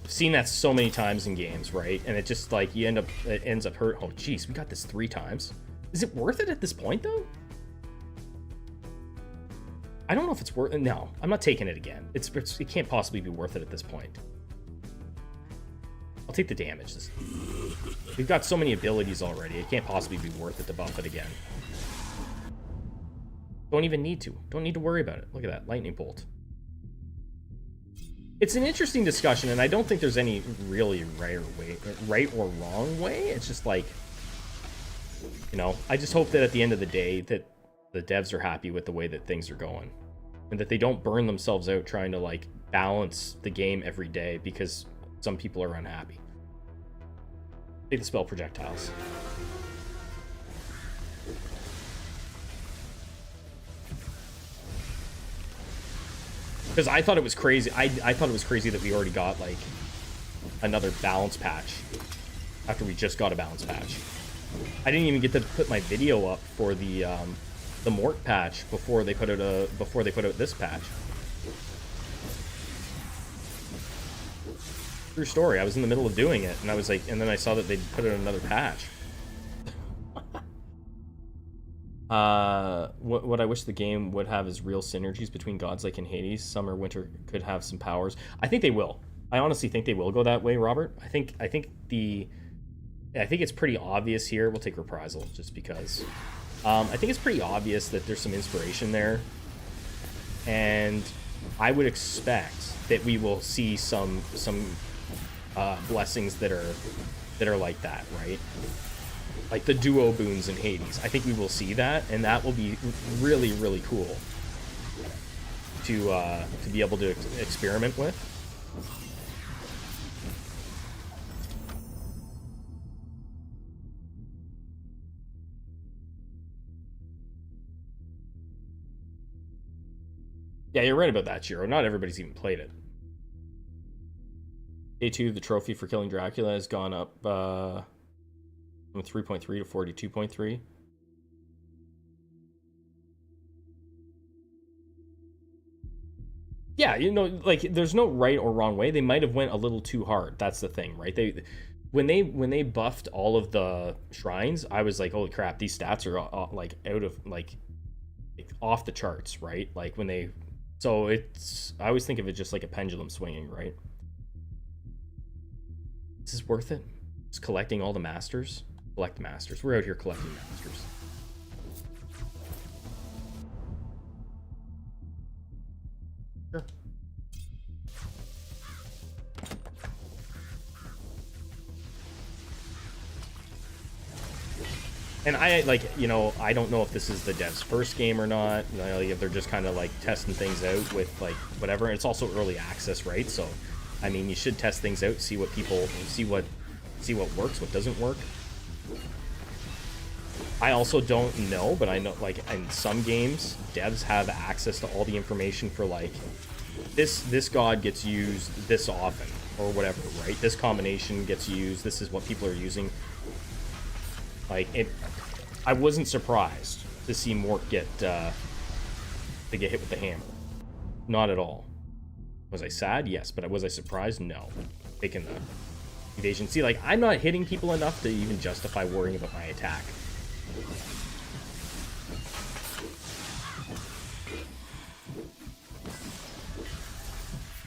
I've seen that so many times in games, right? And it just, like, it ends up hurt. Oh, jeez, we got this 3 times. Is it worth it at this point, though? I don't know if it's worth it. No, I'm not taking it again. It can't possibly be worth it at this point. I'll take the damage. We've got so many abilities already. It can't possibly be worth it to buff it again. Don't even need to. Don't need to worry about it. Look at that. Lightning bolt. It's an interesting discussion, and I don't think there's any really right or wrong way. It's just like, you know, I just hope that at the end of the day that the devs are happy with the way that things are going, and that they don't burn themselves out trying to, like, balance the game every day because some people are unhappy. Take the spell projectiles. Because I thought it was crazy. I thought it was crazy that we already got, like, another balance patch after we just got a balance patch. I didn't even get to put my video up for the Mort patch before they put out this patch. True story. I was in the middle of doing it, and I was like, and then I saw that they'd put in another patch. What I wish the game would have is real synergies between gods like in Hades. Summer, winter could have some powers. I think they will. I honestly think they will go that way, Robert. I think it's pretty obvious here. We'll take reprisal just because. I think it's pretty obvious that there's some inspiration there, and I would expect that we will see some blessings that are like that, right? Like the duo boons in Hades. I think we will see that, and that will be really, really cool to be able to experiment with. Yeah, you're right about that, Chiro. Not everybody's even played it. Day 2, the trophy for killing Dracula has gone up from 3.3 to 42.3. Yeah, you know, like there's no right or wrong way. They might have went a little too hard. That's the thing, right? When they buffed all of the shrines, I was like, holy crap, these stats are like out of like off the charts, right? Like when they, so it's, I always think of it just like a pendulum swinging, right? Is this worth it? Just collecting all the masters? Collect masters. We're out here collecting masters. Sure. And I, like, you know, I don't know if this is the devs' first game or not. You know, if they're just kind of, like, testing things out with, like, whatever. And it's also early access, right? So, I mean, you should test things out, see what people, see what works, what doesn't work. I also don't know, but I know, like, in some games, devs have access to all the information for, like, this god gets used this often, or whatever, right? This combination gets used, this is what people are using. Like, I wasn't surprised to see Mort get hit with the hammer. Not at all. Was I sad? Yes. But was I surprised? No. Taking the evasion. See, like, I'm not hitting people enough to even justify worrying about my attack.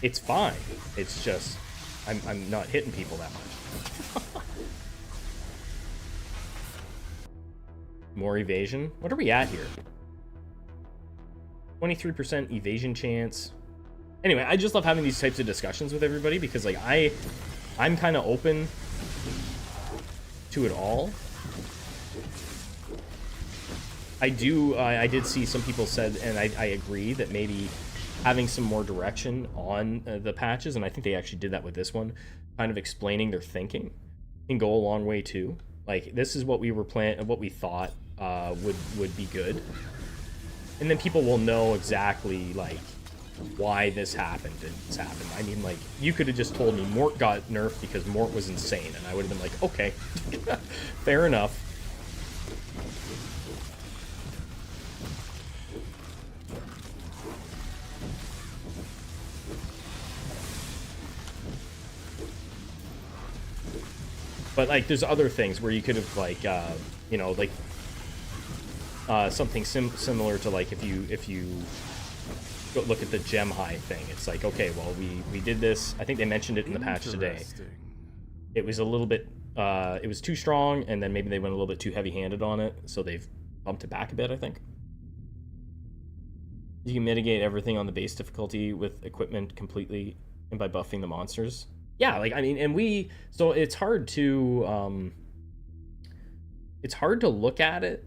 It's fine. It's just, I'm not hitting people that much. More evasion? What are we at here? 23% evasion chance. Anyway, I just love having these types of discussions with everybody because, like, I'm kind of open to it all. I did see some people said, and I agree, that maybe having some more direction on the patches, and I think they actually did that with this one, kind of explaining their thinking, can go a long way too. Like, this is what we were what we thought would be good, and then people will know exactly, like, why this happened and it's happened. I mean, like, you could have just told me Mort got nerfed because Mort was insane, and I would have been like, okay, fair enough. But, like, there's other things where you could have, like, you know, like, something similar to, like, if you go look at the gem high thing. It's like, okay, well, we did this. I think they mentioned it in the patch today. It was a little bit, it was too strong, and then maybe they went a little bit too heavy-handed on it, so they've bumped it back a bit, I think. You can mitigate everything on the base difficulty with equipment completely and by buffing the monsters. Yeah, like, I mean, and so it's hard to look at it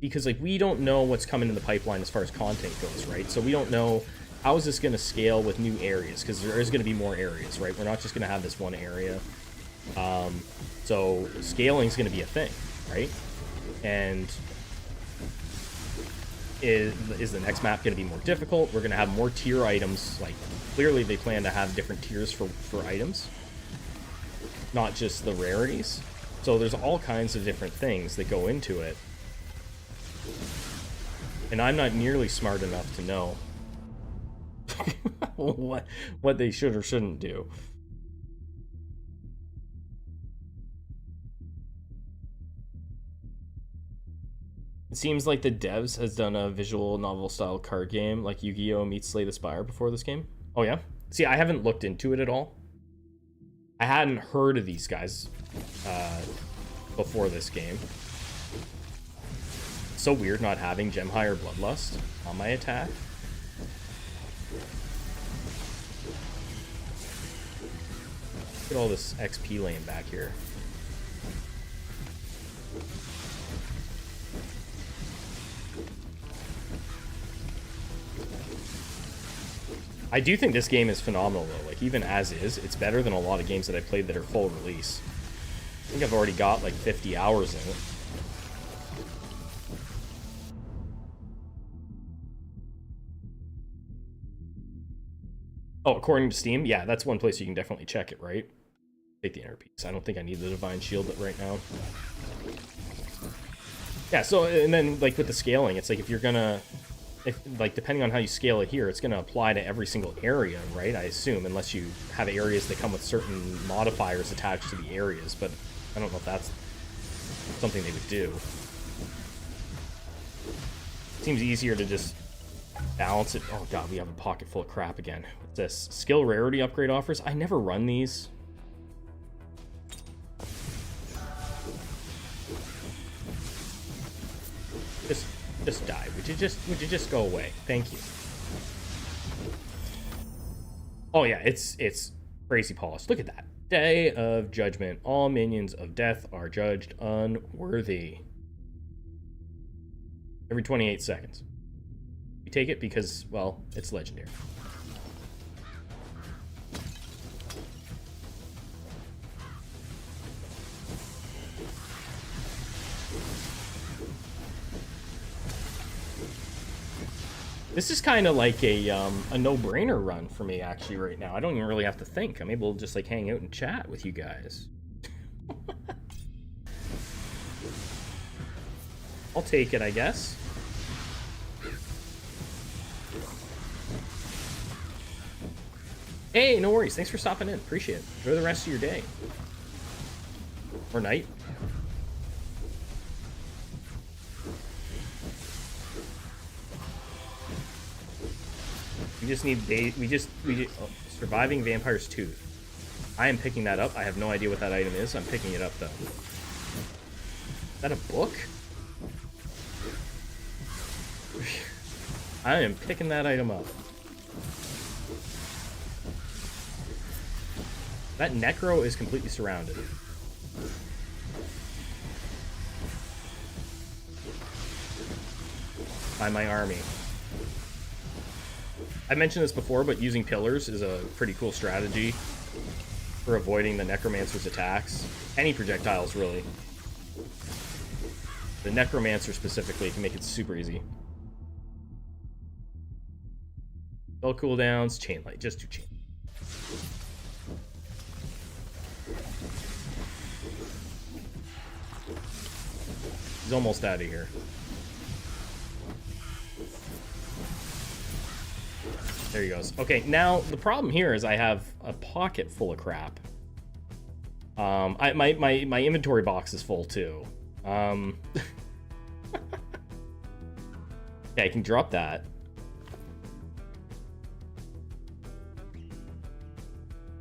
because, like, we don't know what's coming in the pipeline as far as content goes, right? So we don't know how is this going to scale with new areas, because there is going to be more areas, right? We're not just going to have this one area. So scaling is going to be a thing, right? And is the next map going to be more difficult? We're going to have more tier items. Like, clearly they plan to have different tiers for items, not just the rarities. So there's all kinds of different things that go into it, and I'm not nearly smart enough to know what they should or shouldn't do. It seems like the devs has done a visual novel style card game like Yu-Gi-Oh! Meets Slay the Spire before this game. Oh yeah? See, I haven't looked into it at all. I hadn't heard of these guys before this game. It's so weird not having Gem High or Bloodlust on my attack. Look at all this XP laying back here. I do think this game is phenomenal though. Like even as is, it's better than a lot of games that I played that are full release. I think I've already got like 50 hours in it. Oh, according to Steam, yeah, that's one place you can definitely check it, right? Take the inner piece. I don't think I need the Divine Shield right now. Yeah, so, and then, like, with the scaling, it's like if you're gonna... like, depending on how you scale it here, it's gonna apply to every single area, right? I assume, unless you have areas that come with certain modifiers attached to the areas, but I don't know if that's something they would do. Seems easier to just balance it. Oh god, we have a pocket full of crap again. What's this? Skill rarity upgrade offers? I never run these. Just die. Would you just go away? Thank you. Oh yeah, it's crazy polished. Look at that. Day of Judgment. All minions of death are judged unworthy. Every 28 seconds. We take it because, well, it's legendary. This is kind of like a no-brainer run for me, actually, right now. I don't even really have to think. I'm able to just, like, hang out and chat with you guys. I'll take it, I guess. Hey, no worries. Thanks for stopping in. Appreciate it. Enjoy the rest of your day. Or night. We just need oh, Surviving Vampire's Tooth. I am picking that up. I have no idea what that item is. I'm picking it up though. Is that a book? I am picking that item up. That Necro is completely surrounded. By my army. I mentioned this before, but using pillars is a pretty cool strategy for avoiding the Necromancer's attacks. Any projectiles, really. The Necromancer specifically can make it super easy. Spell cooldowns, chain light, just do chain. He's almost out of here. There he goes. Okay, now the problem here is I have a pocket full of crap. My inventory box is full too. Yeah, I can drop that.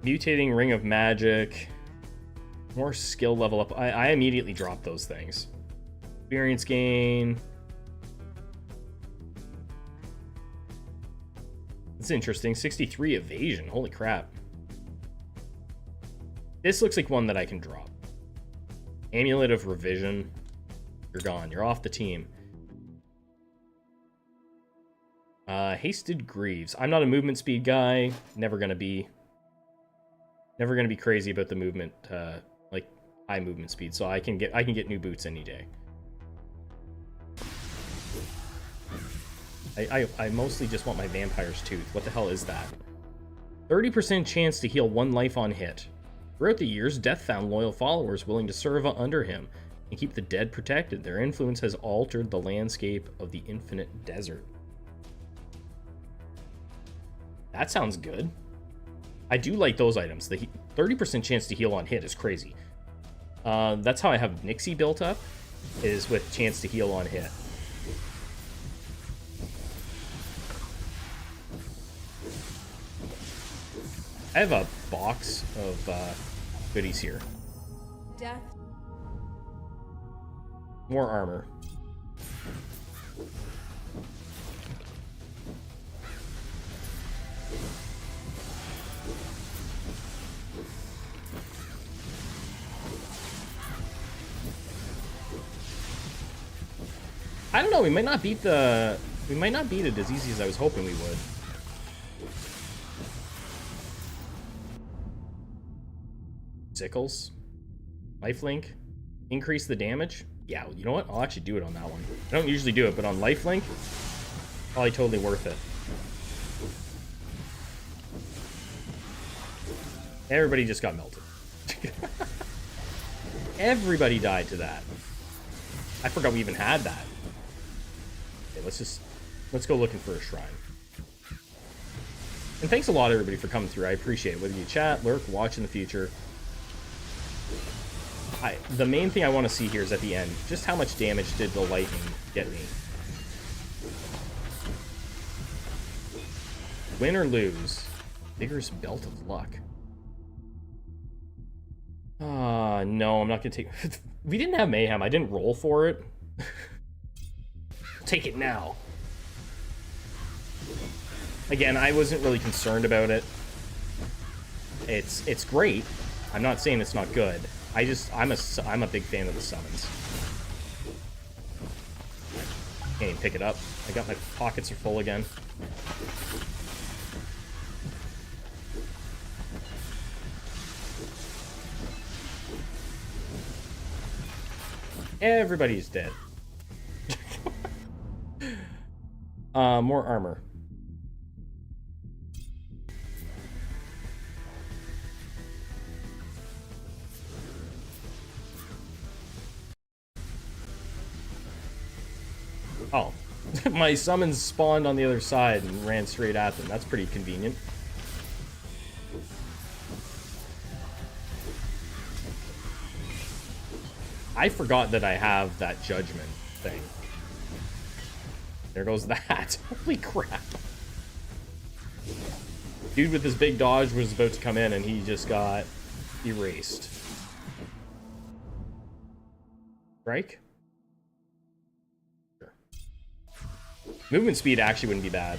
Mutating Ring of Magic. More skill level up. I immediately drop those things. Experience gain. That's interesting. 63 evasion. Holy crap. This looks like one that I can drop. Amulet of Revision. You're gone. You're off the team. Hasted Greaves. I'm not a movement speed guy. Never gonna be crazy about the movement, like high movement speed. So I can get new boots any day. I mostly just want my Vampire's Tooth. What the hell is that? 30% chance to heal 1 life on hit. Throughout the years, Death found loyal followers willing to serve under him and keep the dead protected. Their influence has altered the landscape of the infinite desert. That sounds good. I do like those items. The 30% chance to heal on hit is crazy. That's how I have Nixie built up, is with chance to heal on hit. I have a box of goodies here. Death. More armor. I don't know, we might not beat it as easy as I was hoping we would. Sickles. Lifelink. Increase the damage. Yeah, you know what? I'll actually do it on that one. I don't usually do it, but on Lifelink, probably totally worth it. Everybody just got melted. Everybody died to that. I forgot we even had that. Okay, let's go looking for a shrine. And thanks a lot, everybody, for coming through. I appreciate it. Whether you chat, lurk, watch in the future. The main thing I want to see here is at the end, just how much damage did the lightning get me? Win or lose? Vigorous Belt of Luck. No, I'm not gonna take... We didn't have Mayhem. I didn't roll for it. Take it now. Again, I wasn't really concerned about it. It's great. I'm not saying it's not good. I'm a big fan of the summons. Can't even pick it up. I got my pockets are full again. Everybody's dead. More armor. Oh, my summons spawned on the other side and ran straight at them. That's pretty convenient. I forgot that I have that judgment thing. There goes that. Holy crap. Dude with his big dodge was about to come in and he just got erased. Strike? Sure. Movement speed actually wouldn't be bad.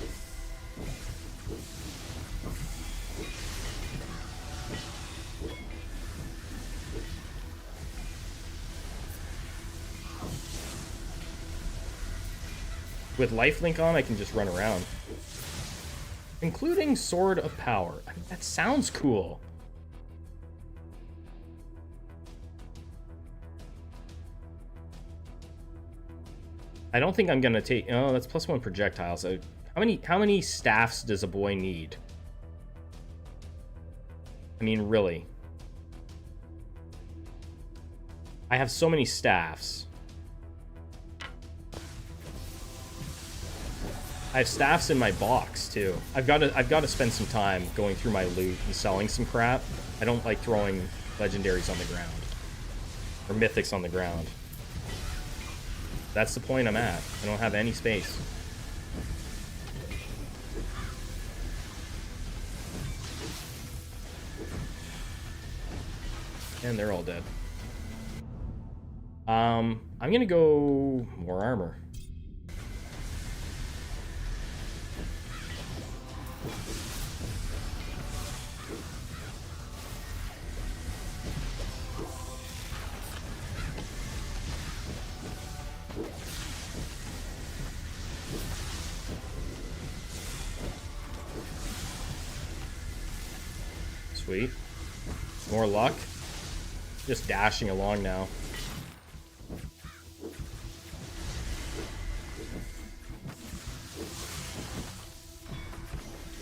With lifelink on, I can just run around. Including Sword of Power. I mean, that sounds cool. I don't think I'm gonna take... Oh, that's +1 projectile. So how many staffs does a boy need? I mean, really. I have so many staffs. I have staffs in my box too. I've got to spend some time going through my loot and selling some crap. I don't like throwing legendaries on the ground or mythics on the ground. That's the point I'm at. I don't have any space. And they're all dead. I'm gonna go more armor. Sweet. More luck. Just dashing along now.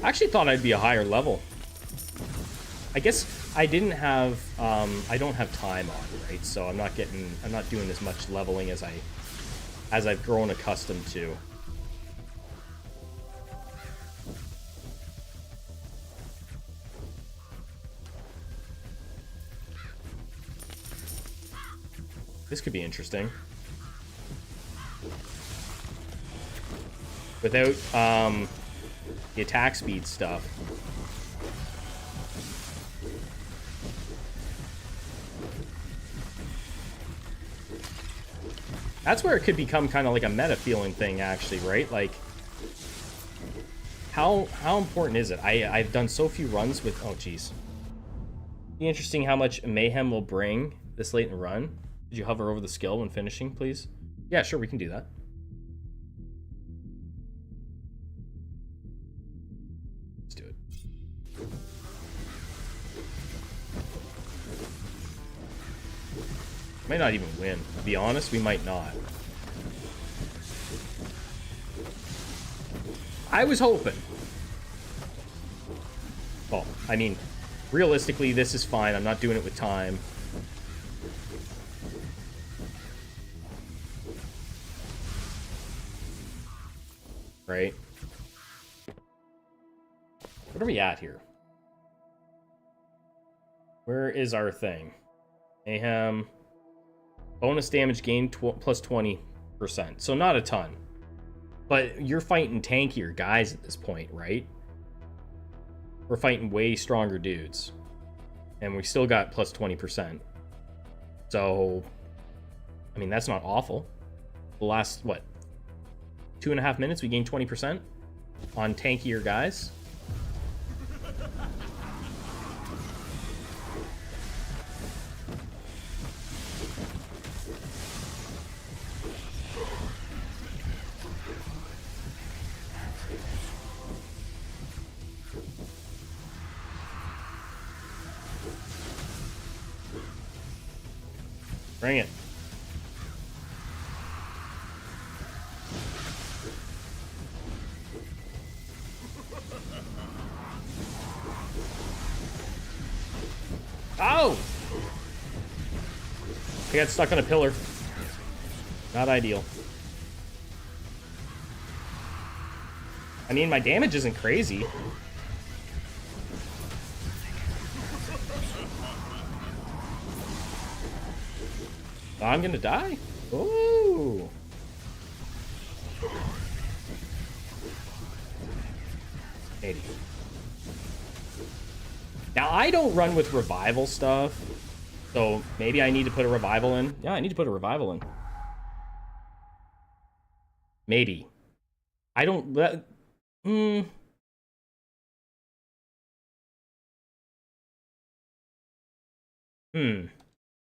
I actually thought I'd be a higher level. I guess I didn't have, I don't have time on, right? So I'm not doing as much leveling as I've grown accustomed to. This could be interesting. Without, the attack speed stuff. That's where it could become kind of like a meta feeling thing, actually, right? Like, how important is it? I've done so few runs with... Oh, jeez. Be interesting how much mayhem will bring this late in the run. Did you hover over the skill when finishing, please? Yeah, sure, we can do that. Let's do it. Might not even win. To be honest, we might not. I was hoping. Well, I mean, realistically, this is fine. I'm not doing it with time. Right? What are we at here? Where is our thing? Mayhem. Bonus damage gain plus 20%. So not a ton. But you're fighting tankier guys at this point, right? We're fighting way stronger dudes. And we still got plus 20%. So, I mean, that's not awful. The last, what? 2.5 minutes, we gained 20% on tankier guys. Bring it. Oh! I got stuck on a pillar. Not ideal. I mean, my damage isn't crazy. I'm gonna die? Ooh. Maybe. Now, I don't run with revival stuff, so maybe I need to put a revival in. Yeah, I need to put a revival in. Maybe. I don't...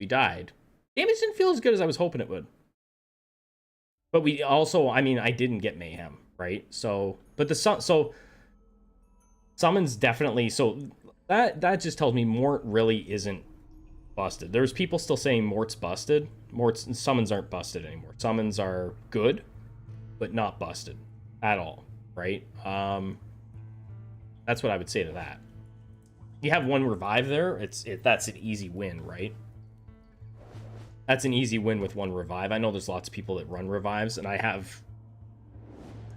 We died. Damage didn't feel as good as I was hoping it would. But we also, I mean, I didn't get mayhem, right? So, but so summons definitely, so that just tells me Mort really isn't busted. There's people still saying Mort's busted. Summons aren't busted anymore. Summons are good, but not busted at all, right? That's what I would say to that. You have one revive there, that's an easy win, right? That's an easy win with one revive. I know there's lots of people that run revives, and I have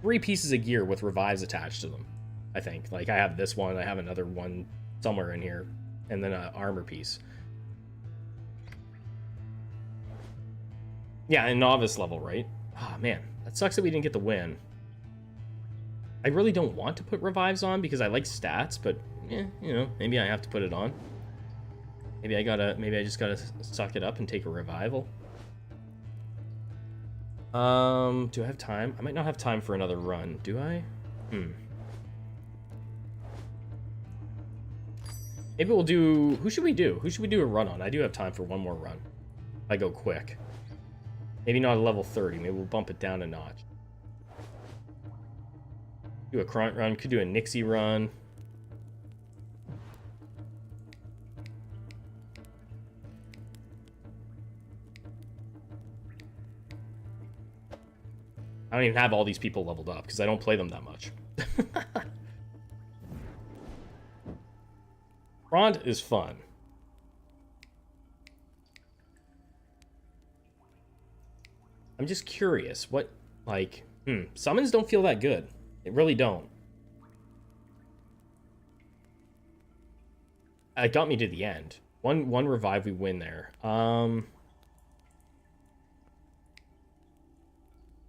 3 pieces of gear with revives attached to them, I think. Like, I have this one, I have another one somewhere in here, and then an armor piece. Yeah, and novice level, right? Ah, oh, man, that sucks that we didn't get the win. I really don't want to put revives on because I like stats, but, yeah, you know, maybe I have to put it on. Maybe I just gotta suck it up and take a revival. Do I have time? I might not have time for another run. Do I? Maybe we'll do... Who should we do? Who should we do a run on? I do have time for one more run. If I go quick. Maybe not a level 30. Maybe we'll bump it down a notch. Do a Crunt run. Could do a Nixie run. I don't even have all these people leveled up because I don't play them that much. Front is fun. I'm just curious. What, like, summons don't feel that good. They really don't. It got me to the end. One revive, we win there.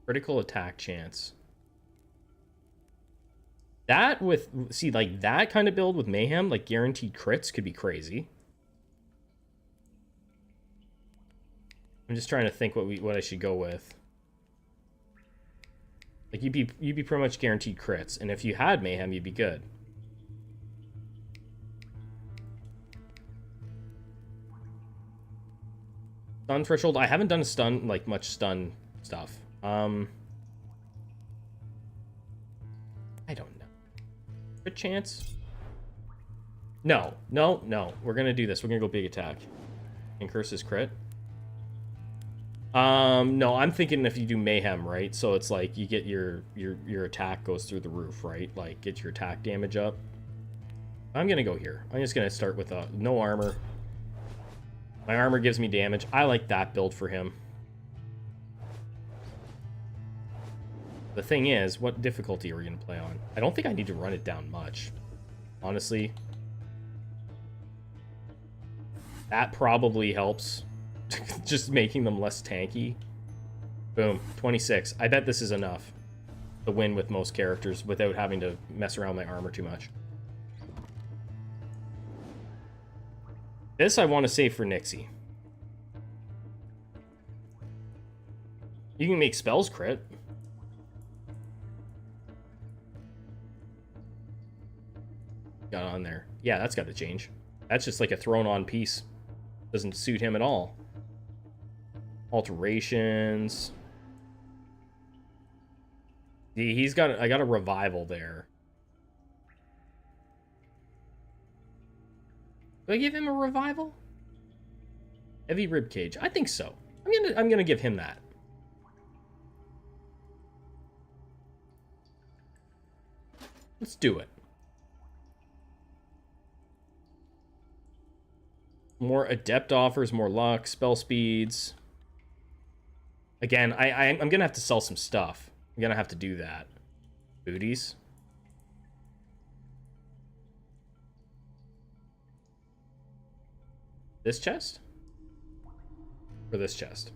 Critical attack chance. That with, see, like, that kind of build with Mayhem, like, guaranteed crits could be crazy. I'm just trying to think what I should go with. Like you'd be pretty much guaranteed crits, and if you had mayhem, you'd be good. Stun threshold. I haven't done a stun, like much stun stuff. I don't know. Crit chance? No. We're gonna do this. We're gonna go big attack. And curse his crit. No, I'm thinking if you do mayhem, right? So it's like you get your attack goes through the roof, right? Like get your attack damage up. I'm gonna go here. I'm just gonna start with no armor. My armor gives me damage. I like that build for him. The thing is, what difficulty are we gonna play on? I don't think I need to run it down much, honestly. That probably helps. Just making them less tanky. Boom, 26. I bet this is enough to win with most characters without having to mess around my armor too much. This I want to save for Nixie. You can make spells crit. Got on there. Yeah, that's got to change. That's just like a thrown on piece. Doesn't suit him at all. Alterations. He's got. I got a revival there. Do I give him a revival? Heavy ribcage. I think so. I'm gonna give him that. Let's do it. More adept offers, more luck, spell speeds. Again, I'm gonna have to sell some stuff. I'm gonna have to do that. Booties. This chest? Or this chest?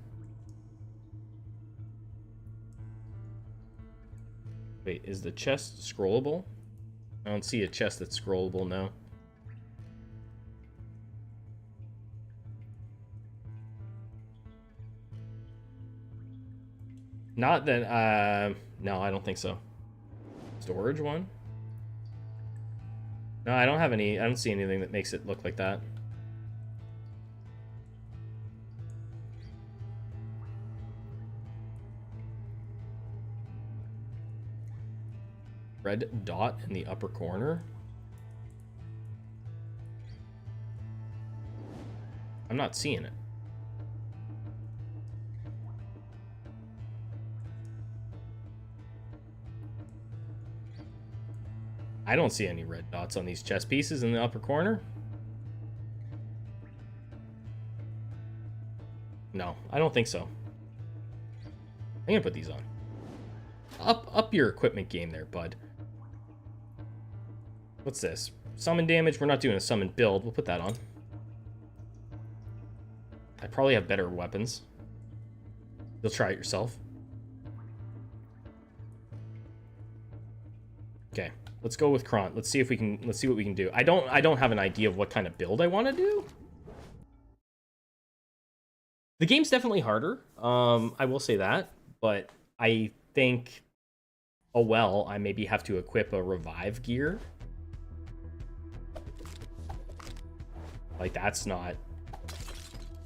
Wait, is the chest scrollable? I don't see a chest that's scrollable now. Not that, no, I don't think so. Storage one? No, I don't have any, I don't see anything that makes it look like that. Red dot in the upper corner? I'm not seeing it. I don't see any red dots on these chess pieces in the upper corner. No, I don't think so. I'm gonna put these on. Up your equipment game there, bud. What's this? Summon damage. We're not doing a summon build. We'll put that on. I probably have better weapons. You'll try it yourself. Okay. Let's go with Kront. Let's see if we can. Let's see what we can do. I don't have an idea of what kind of build I want to do. The game's definitely harder. I will say that, but I think, oh well, I maybe have to equip a revive gear. Like that's not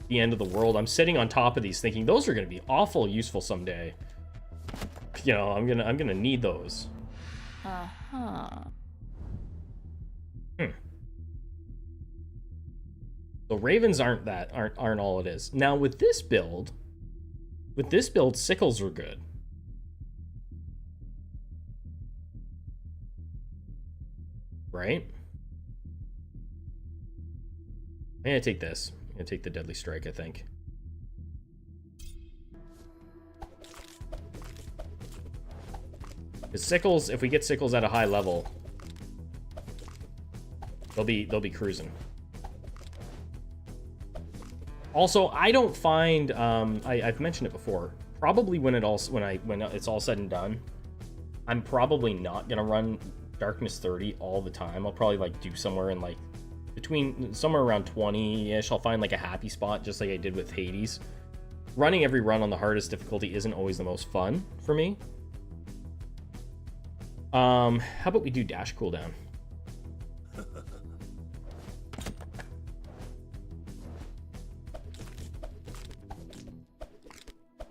the end of the world. I'm sitting on top of these thinking those are going to be awful useful someday. You know, I'm gonna need those. So ravens aren't all it is. Now with this build, sickles are good. Right? I'm gonna take this. I'm gonna take the deadly strike, I think. Because sickles, if we get sickles at a high level, they'll be cruising. Also, I don't find I've mentioned it before. Probably when it's all said and done, I'm probably not gonna run Darkness 30 all the time. I'll probably like do somewhere in like somewhere around 20-ish. I'll find like a happy spot, just like I did with Hades, running every run on the hardest difficulty isn't always the most fun for me. How about we do dash cooldown?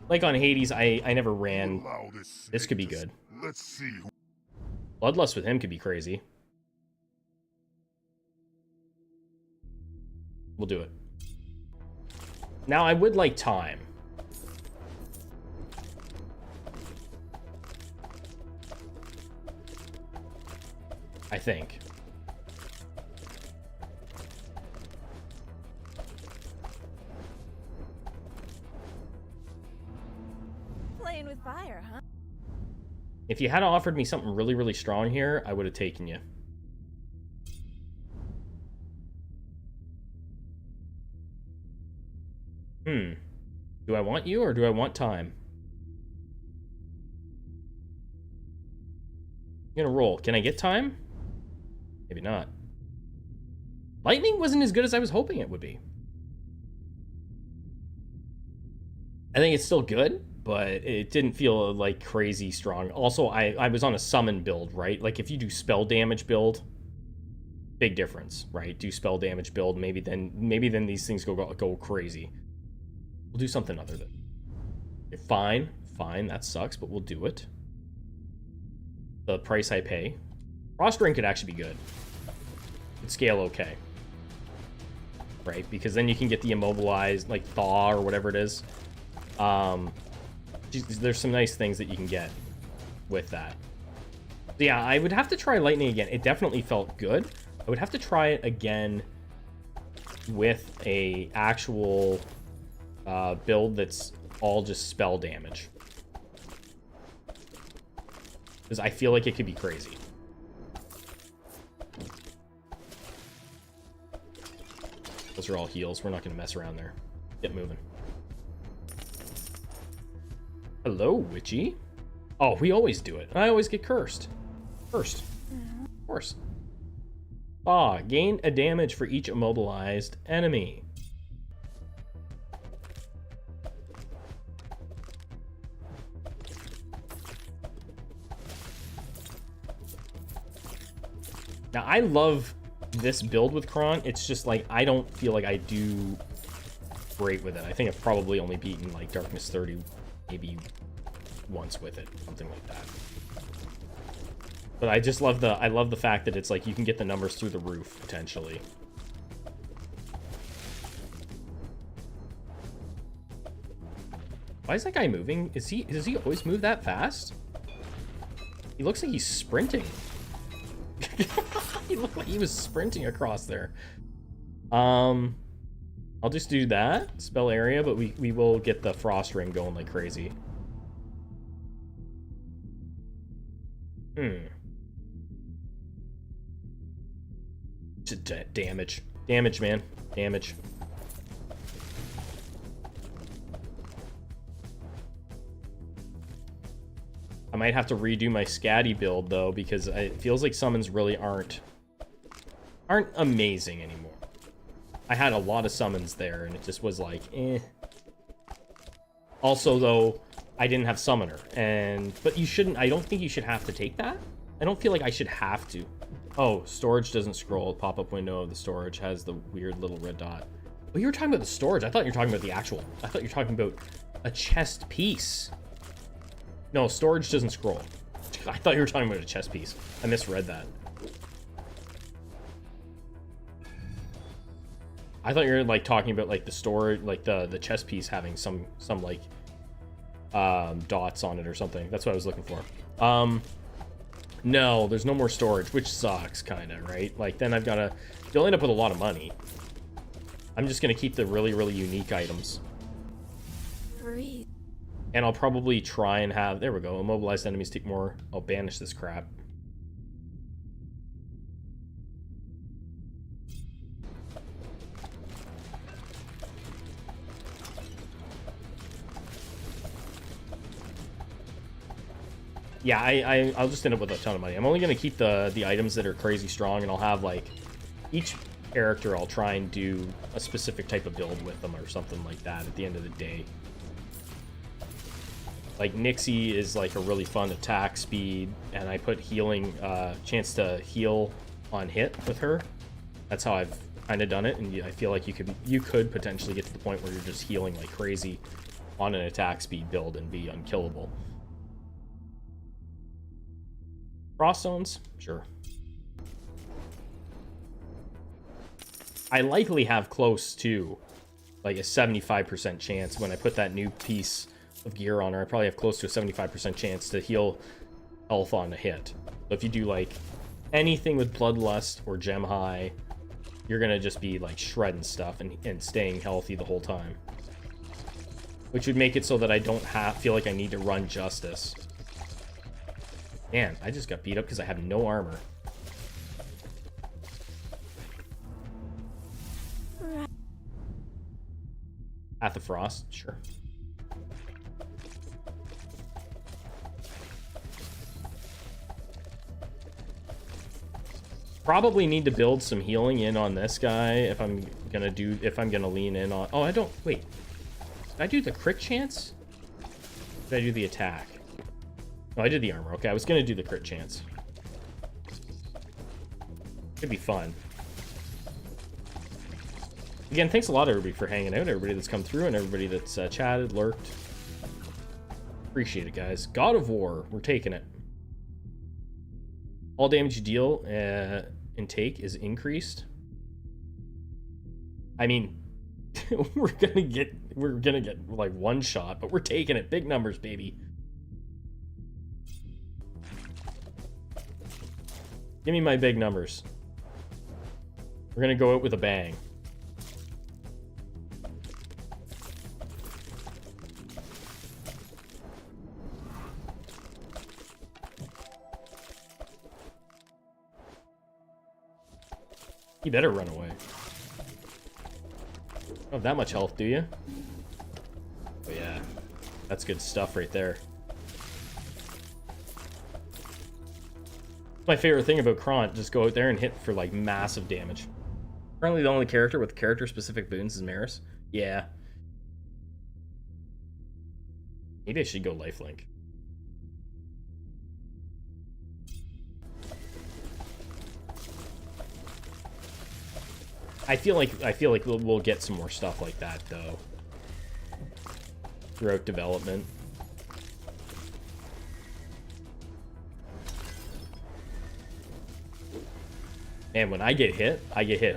Like on Hades, I never ran. This could be good. Let's see. Bloodlust with him could be crazy. We'll do it. Now, I would like time. I think. Playing with fire, huh? If you had offered me something really, really strong here, I would have taken you. Do I want you or do I want time? I'm gonna roll. Can I get time? Maybe not. Lightning wasn't as good as I was hoping it would be. I think it's still good, but it didn't feel like crazy strong. Also, I was on a summon build, right? Like if you do spell damage build, big difference, right? Do spell damage build, maybe then these things go crazy. We'll do something other than. Fine, that sucks, but we'll do it. The price I pay. Frost Ring could actually be good. It'd scale okay. Right? Because then you can get the immobilized, like thaw or whatever it is. There's some nice things that you can get with that. So yeah, I would have to try lightning again. It definitely felt good. I would have to try it again with a actual build that's all just spell damage. Because I feel like it could be crazy. Those are all heals. We're not going to mess around there. Get moving. Hello, Witchy. Oh, we always do it. I always get cursed. First. Of course. Ah, gain a damage for each immobilized enemy. Now, I love this build with Kron. It's just like, I don't feel like I do great with it. I think I've probably only beaten like Darkness 30 maybe once with it, something like that. But I just love I love the fact that it's like you can get the numbers through the roof potentially. Why is that guy moving? Does he always move that fast? He looks like he's sprinting. He looked like he was sprinting across there. I'll just do that. Spell area, but we will get the Frost Ring going like crazy. Damage. Damage, man. Damage. I might have to redo my Scatty build, though, because it feels like summons really aren't amazing anymore. I had a lot of summons there, and it just was like, eh. Also, though, I didn't have Summoner, but you shouldn't, I don't think you should have to take that. I don't feel like I should have to. Oh, storage doesn't scroll. Pop-up window of the storage has the weird little red dot. Oh, you were talking about the storage. I thought you were talking about the actual, I thought you were talking about a chest piece. No, storage doesn't scroll. I thought you were talking about a chest piece. I misread that. I thought you were like talking about like the storage, like the chest piece having some like dots on it or something. That's what I was looking for. No, there's no more storage, which sucks kind of, right? Like then you'll end up with a lot of money. I'm just gonna keep the really, really unique items. Breathe. And I'll probably try and have, there we go, immobilized enemies take more. I'll banish this crap. Yeah, I'll just end up with a ton of money. I'm only going to keep the items that are crazy strong, and I'll have, like, each character I'll try and do a specific type of build with them or something like that at the end of the day. Like Nixie is like a really fun attack speed, and I put healing, chance to heal on hit with her. That's how I've kind of done it, and I feel like you could potentially get to the point where you're just healing like crazy on an attack speed build and be unkillable. Frost zones, sure. I likely have close to like a 75% chance when I put that new piece of gear on her. I probably have close to a 75% chance to heal health on a hit. So if you do like anything with Bloodlust or Gem High, you're gonna just be like shredding stuff and staying healthy the whole time, which would make it so that I don't feel like I need to run Justice. Man, I just got beat up because I have no armor. Path of Frost, sure. Probably need to build some healing in on this guy if I'm gonna lean in on. Oh, I don't wait. Did I do the crit chance? Did I do the attack? No, I did the armor. Okay, I was gonna do the crit chance. Could be fun. Again, thanks a lot, everybody, for hanging out, everybody that's come through, and everybody that's chatted, lurked. Appreciate it, guys. God of War, we're taking it. All damage you deal and take is increased. I mean, we're gonna get like one shot, but we're taking it. Big numbers, baby. Give me my big numbers. We're gonna go out with a bang. You better run away. Don't have that much health, do you? Oh yeah, that's good stuff right there. My favorite thing about Kront, just go out there and hit for like massive damage. Currently the only character with character-specific boons is Maris. Yeah. Maybe I should go lifelink. I feel like we'll get some more stuff like that though throughout development. And when I get hit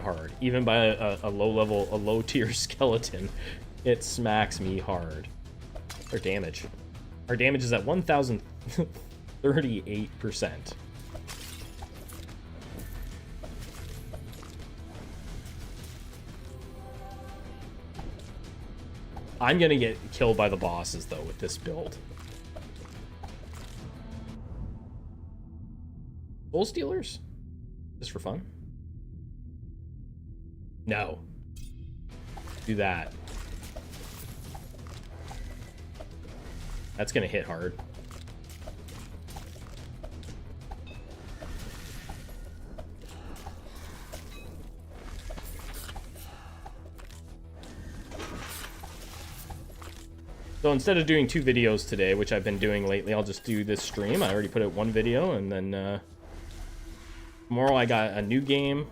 hard. Even by a low tier skeleton, it smacks me hard. Our damage is at 1,038%. I'm gonna get killed by the bosses though with this build. Soul Stealers? Just for fun? No. Do that. That's gonna hit hard. So instead of doing 2 videos today, which I've been doing lately, I'll just do this stream. I already put out 1 video, and then tomorrow I got a new game.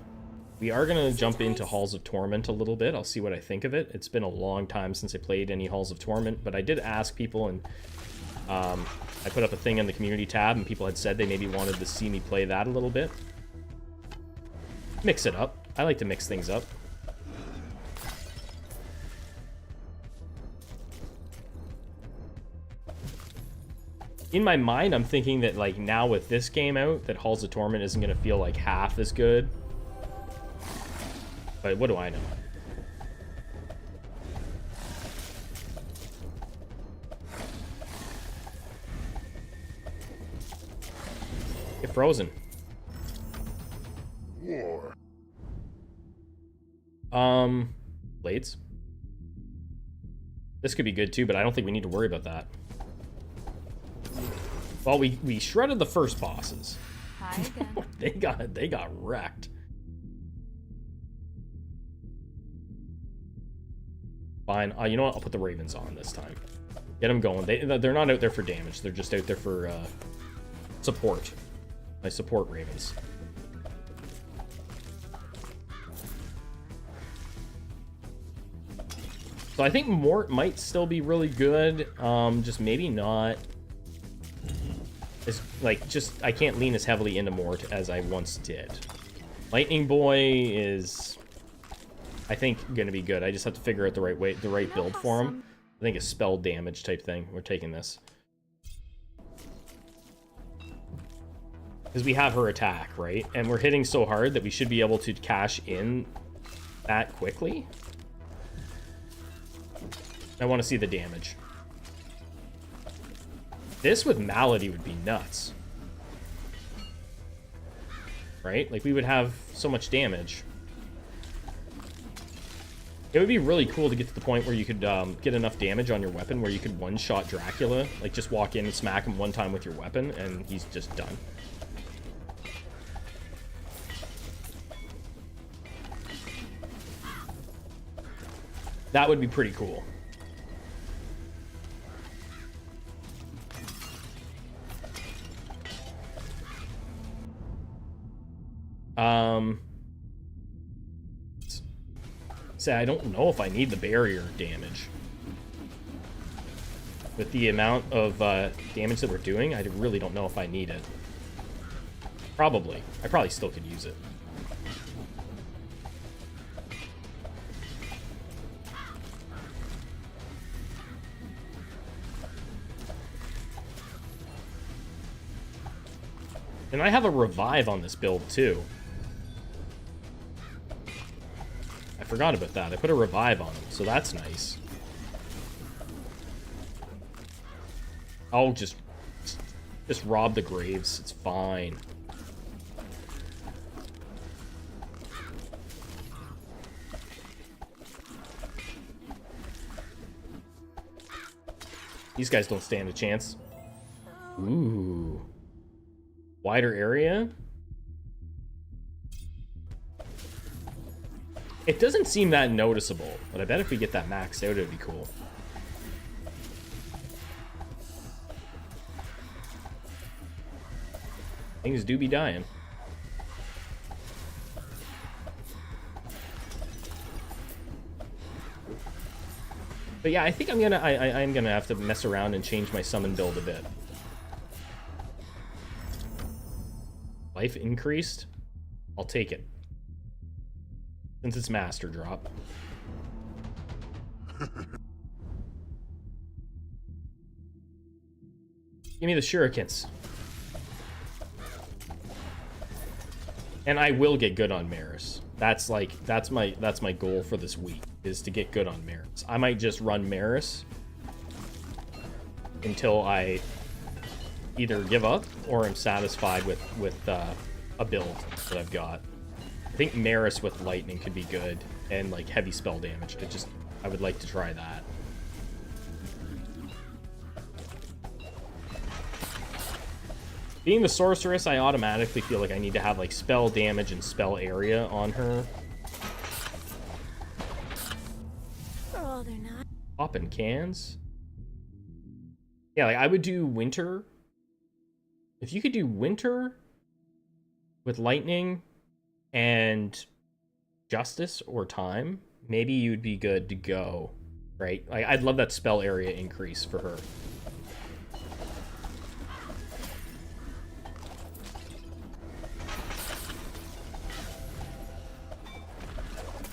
We are going to jump into Halls of Torment a little bit. I'll see what I think of it. It's been a long time since I played any Halls of Torment, but I did ask people, and I put up a thing in the community tab, and people had said they maybe wanted to see me play that a little bit. Mix it up. I like to mix things up. In my mind, I'm thinking that, like, now with this game out, that Halls of Torment isn't going to feel, like, half as good. But what do I know? Get frozen. War. Blades. This could be good, too, but I don't think we need to worry about that. Well, we shredded the first bosses. Hi again. they got wrecked. Fine. You know what? I'll put the Ravens on this time. Get them going. They're not out there for damage. They're just out there for support. My support ravens. So I think Mort might still be really good. Just maybe not. It's like, just, I can't lean as heavily into Mort as I once did. Lightning Boy is, I think, gonna be good. I just have to figure out the right build for him. I think a spell damage type thing. We're taking this. Because we have her attack, right? And we're hitting so hard that we should be able to cash in that quickly. I want to see the damage. This with Malady would be nuts. Right? Like, we would have so much damage. It would be really cool to get to the point where you could get enough damage on your weapon where you could one-shot Dracula. Like, just walk in and smack him one time with your weapon, and he's just done. That would be pretty cool. Say, I don't know if I need the barrier damage. With the amount of damage that we're doing, I really don't know if I need it. Probably. I probably still could use it. And I have a revive on this build, too. I forgot about that. I put a revive on him, so that's nice. I'll just rob the graves. It's fine. These guys don't stand a chance. Ooh. Wider area? It doesn't seem that noticeable, but I bet if we get that maxed out, it'd be cool. Things do be dying. But yeah, I think I'm gonna have to mess around and change my summon build a bit. Life increased? I'll take it. Since it's master drop. Give me the shurikens. And I will get good on Maris. That's my goal for this week, is to get good on Maris. I might just run Maris until I either give up or am satisfied with a build that I've got. I think Maris with lightning could be good, and like heavy spell damage. I would like to try that. Being the sorceress, I automatically feel like I need to have like spell damage and spell area on her. Oh, they're not. Popping cans. Yeah, like I would do winter. If you could do winter with lightning and justice or time, maybe you'd be good to go, right? I'd love that spell area increase for her.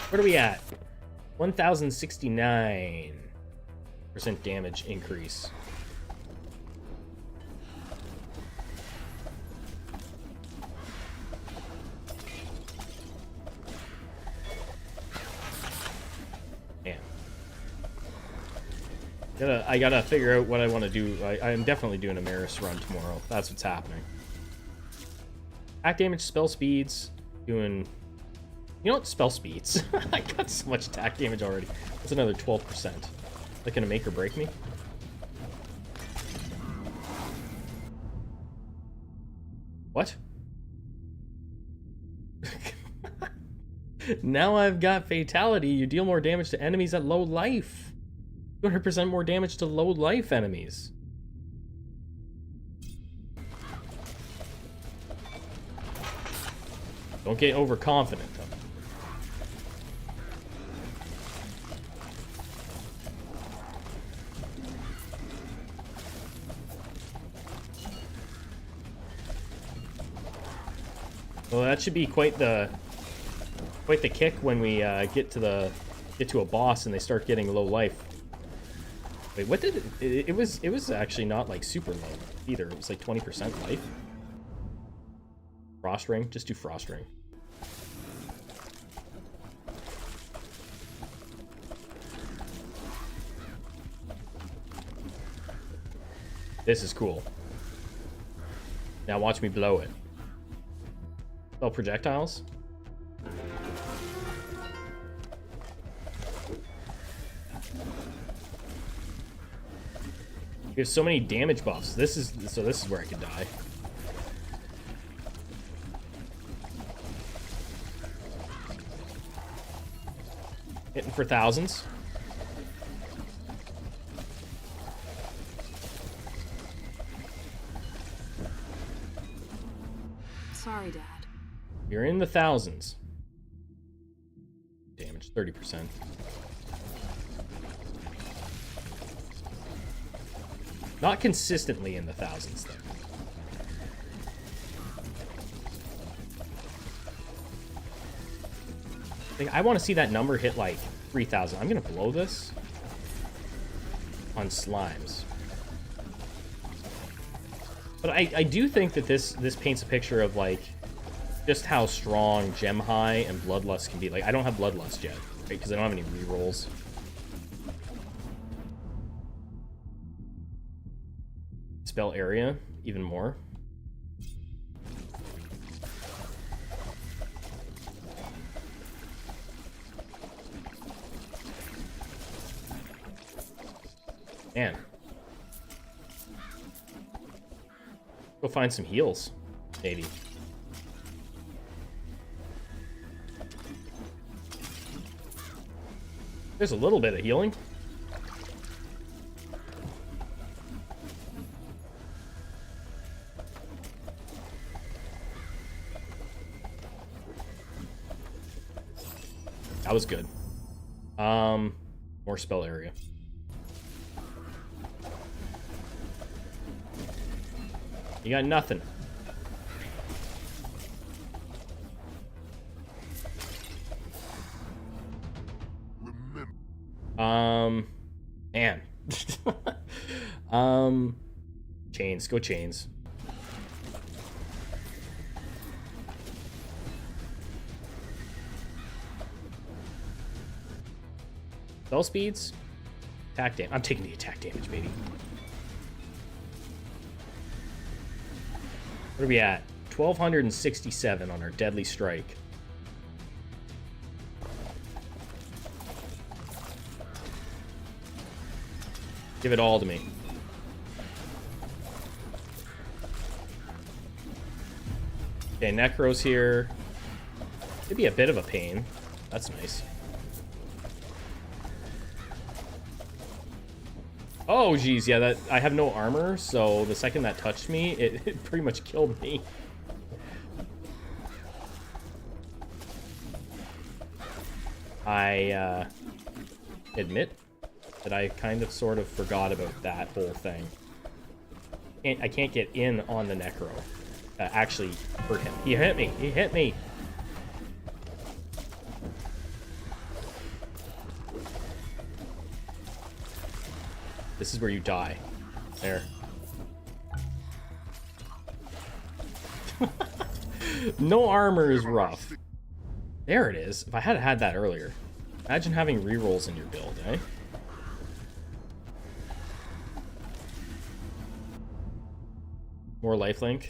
What are we at? 1,069% damage increase. I gotta figure out what I want to do. I'm definitely doing a Maris run tomorrow. That's what's happening. Attack damage, spell speeds, doing... You know what? Spell speeds. I got so much attack damage already. That's another 12%. That gonna make or break me? What? Now I've got fatality. You deal more damage to enemies at low life. 200% more damage to low life enemies. Don't get overconfident, though. Well, that should be quite the kick when we get to a boss and they start getting low life. Wait, what did it was actually not like super low either. It was like 20% life. Frost ring, just do frost ring. This is cool. Now watch me blow it. Oh, projectiles? You have so many damage buffs. This is where I could die. Hitting for thousands. Sorry, Dad. You're in the thousands. Damage 30%. Not consistently in the thousands, though. Like, I want to see that number hit like 3,000. I'm gonna blow this on slimes. But I do think that this paints a picture of like just how strong Gem High and Bloodlust can be. Like, I don't have Bloodlust yet, right? Because I don't have any rerolls. Spell area even more. Man. Go find some heals, maybe. There's a little bit of healing. That was good. More spell area. You got nothing. Man. Chains. Go chains. Spell speeds. Attack damage. I'm taking the attack damage, baby. What are we at? 1,267 on our deadly strike. Give it all to me. Okay, Necro's here. It'd be a bit of a pain. That's nice. Oh, geez, yeah, that I have no armor, so the second that touched me, it pretty much killed me. I admit that I kind of sort of forgot about that whole thing. I can't get in on the Necro. Actually hurt him. He hit me. He hit me. This is where you die. There. No armor is rough. There it is. If I had had that earlier. Imagine having rerolls in your build, eh? More lifelink.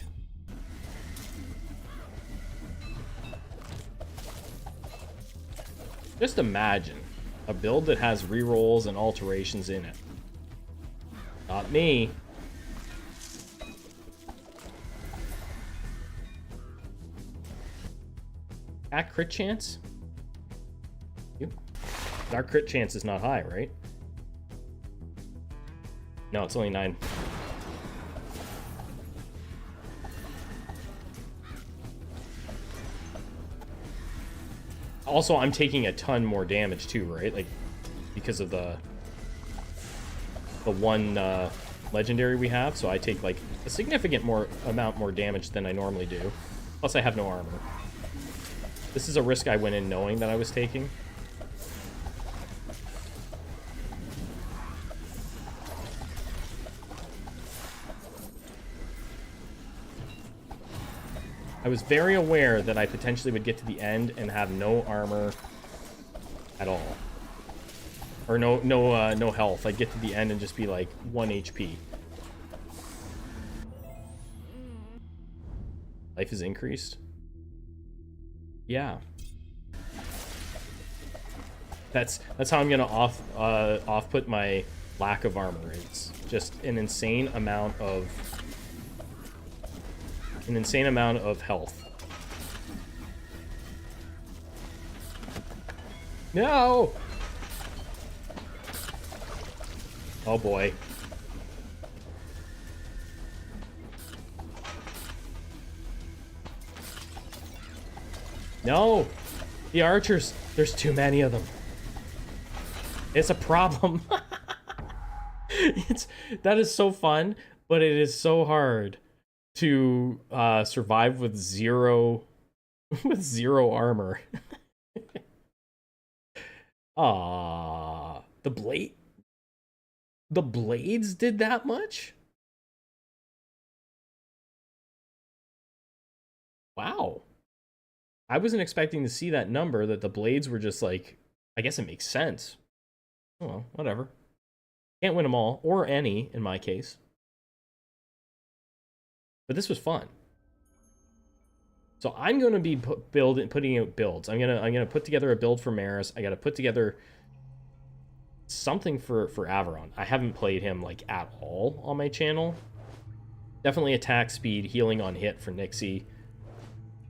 Just imagine a build that has rerolls and alterations in it. Not me. At crit chance? Our crit chance is not high, right? No, it's only 9. Also, I'm taking a ton more damage too, right? Like, because of the one legendary we have, so I take like a significant amount more damage than I normally do. Plus, I have no armor. This is a risk I went in knowing that I was taking. I was very aware that I potentially would get to the end and have no armor at all. Or no health. I'd get to the end and just be like 1 HP. Life is increased? Yeah. That's how I'm gonna off put my lack of armor. It's just an insane amount of health. No! Oh boy. No! The archers! There's too many of them. It's a problem. That is so fun, but it is so hard to survive with zero armor. Ah, the blades did that much? Wow. I wasn't expecting to see that number, that the blades were just like, I guess it makes sense. Oh well, whatever. Can't win them all, or any, in my case. But this was fun. So I'm going to be putting out builds. I'm gonna put together a build for Maris. I got to put together something for Averon. I haven't played him like at all on my channel. Definitely attack speed, healing on hit for Nixie.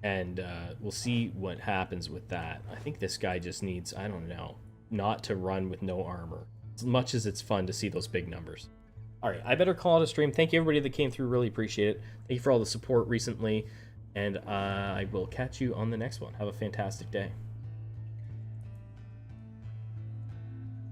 And we'll see what happens with that. I think this guy just needs, I don't know, not to run with no armor. As much as it's fun to see those big numbers. All right, I better call it a stream. Thank you, everybody that came through. Really appreciate it. Thank you for all the support recently. And I will catch you on the next one. Have a fantastic day.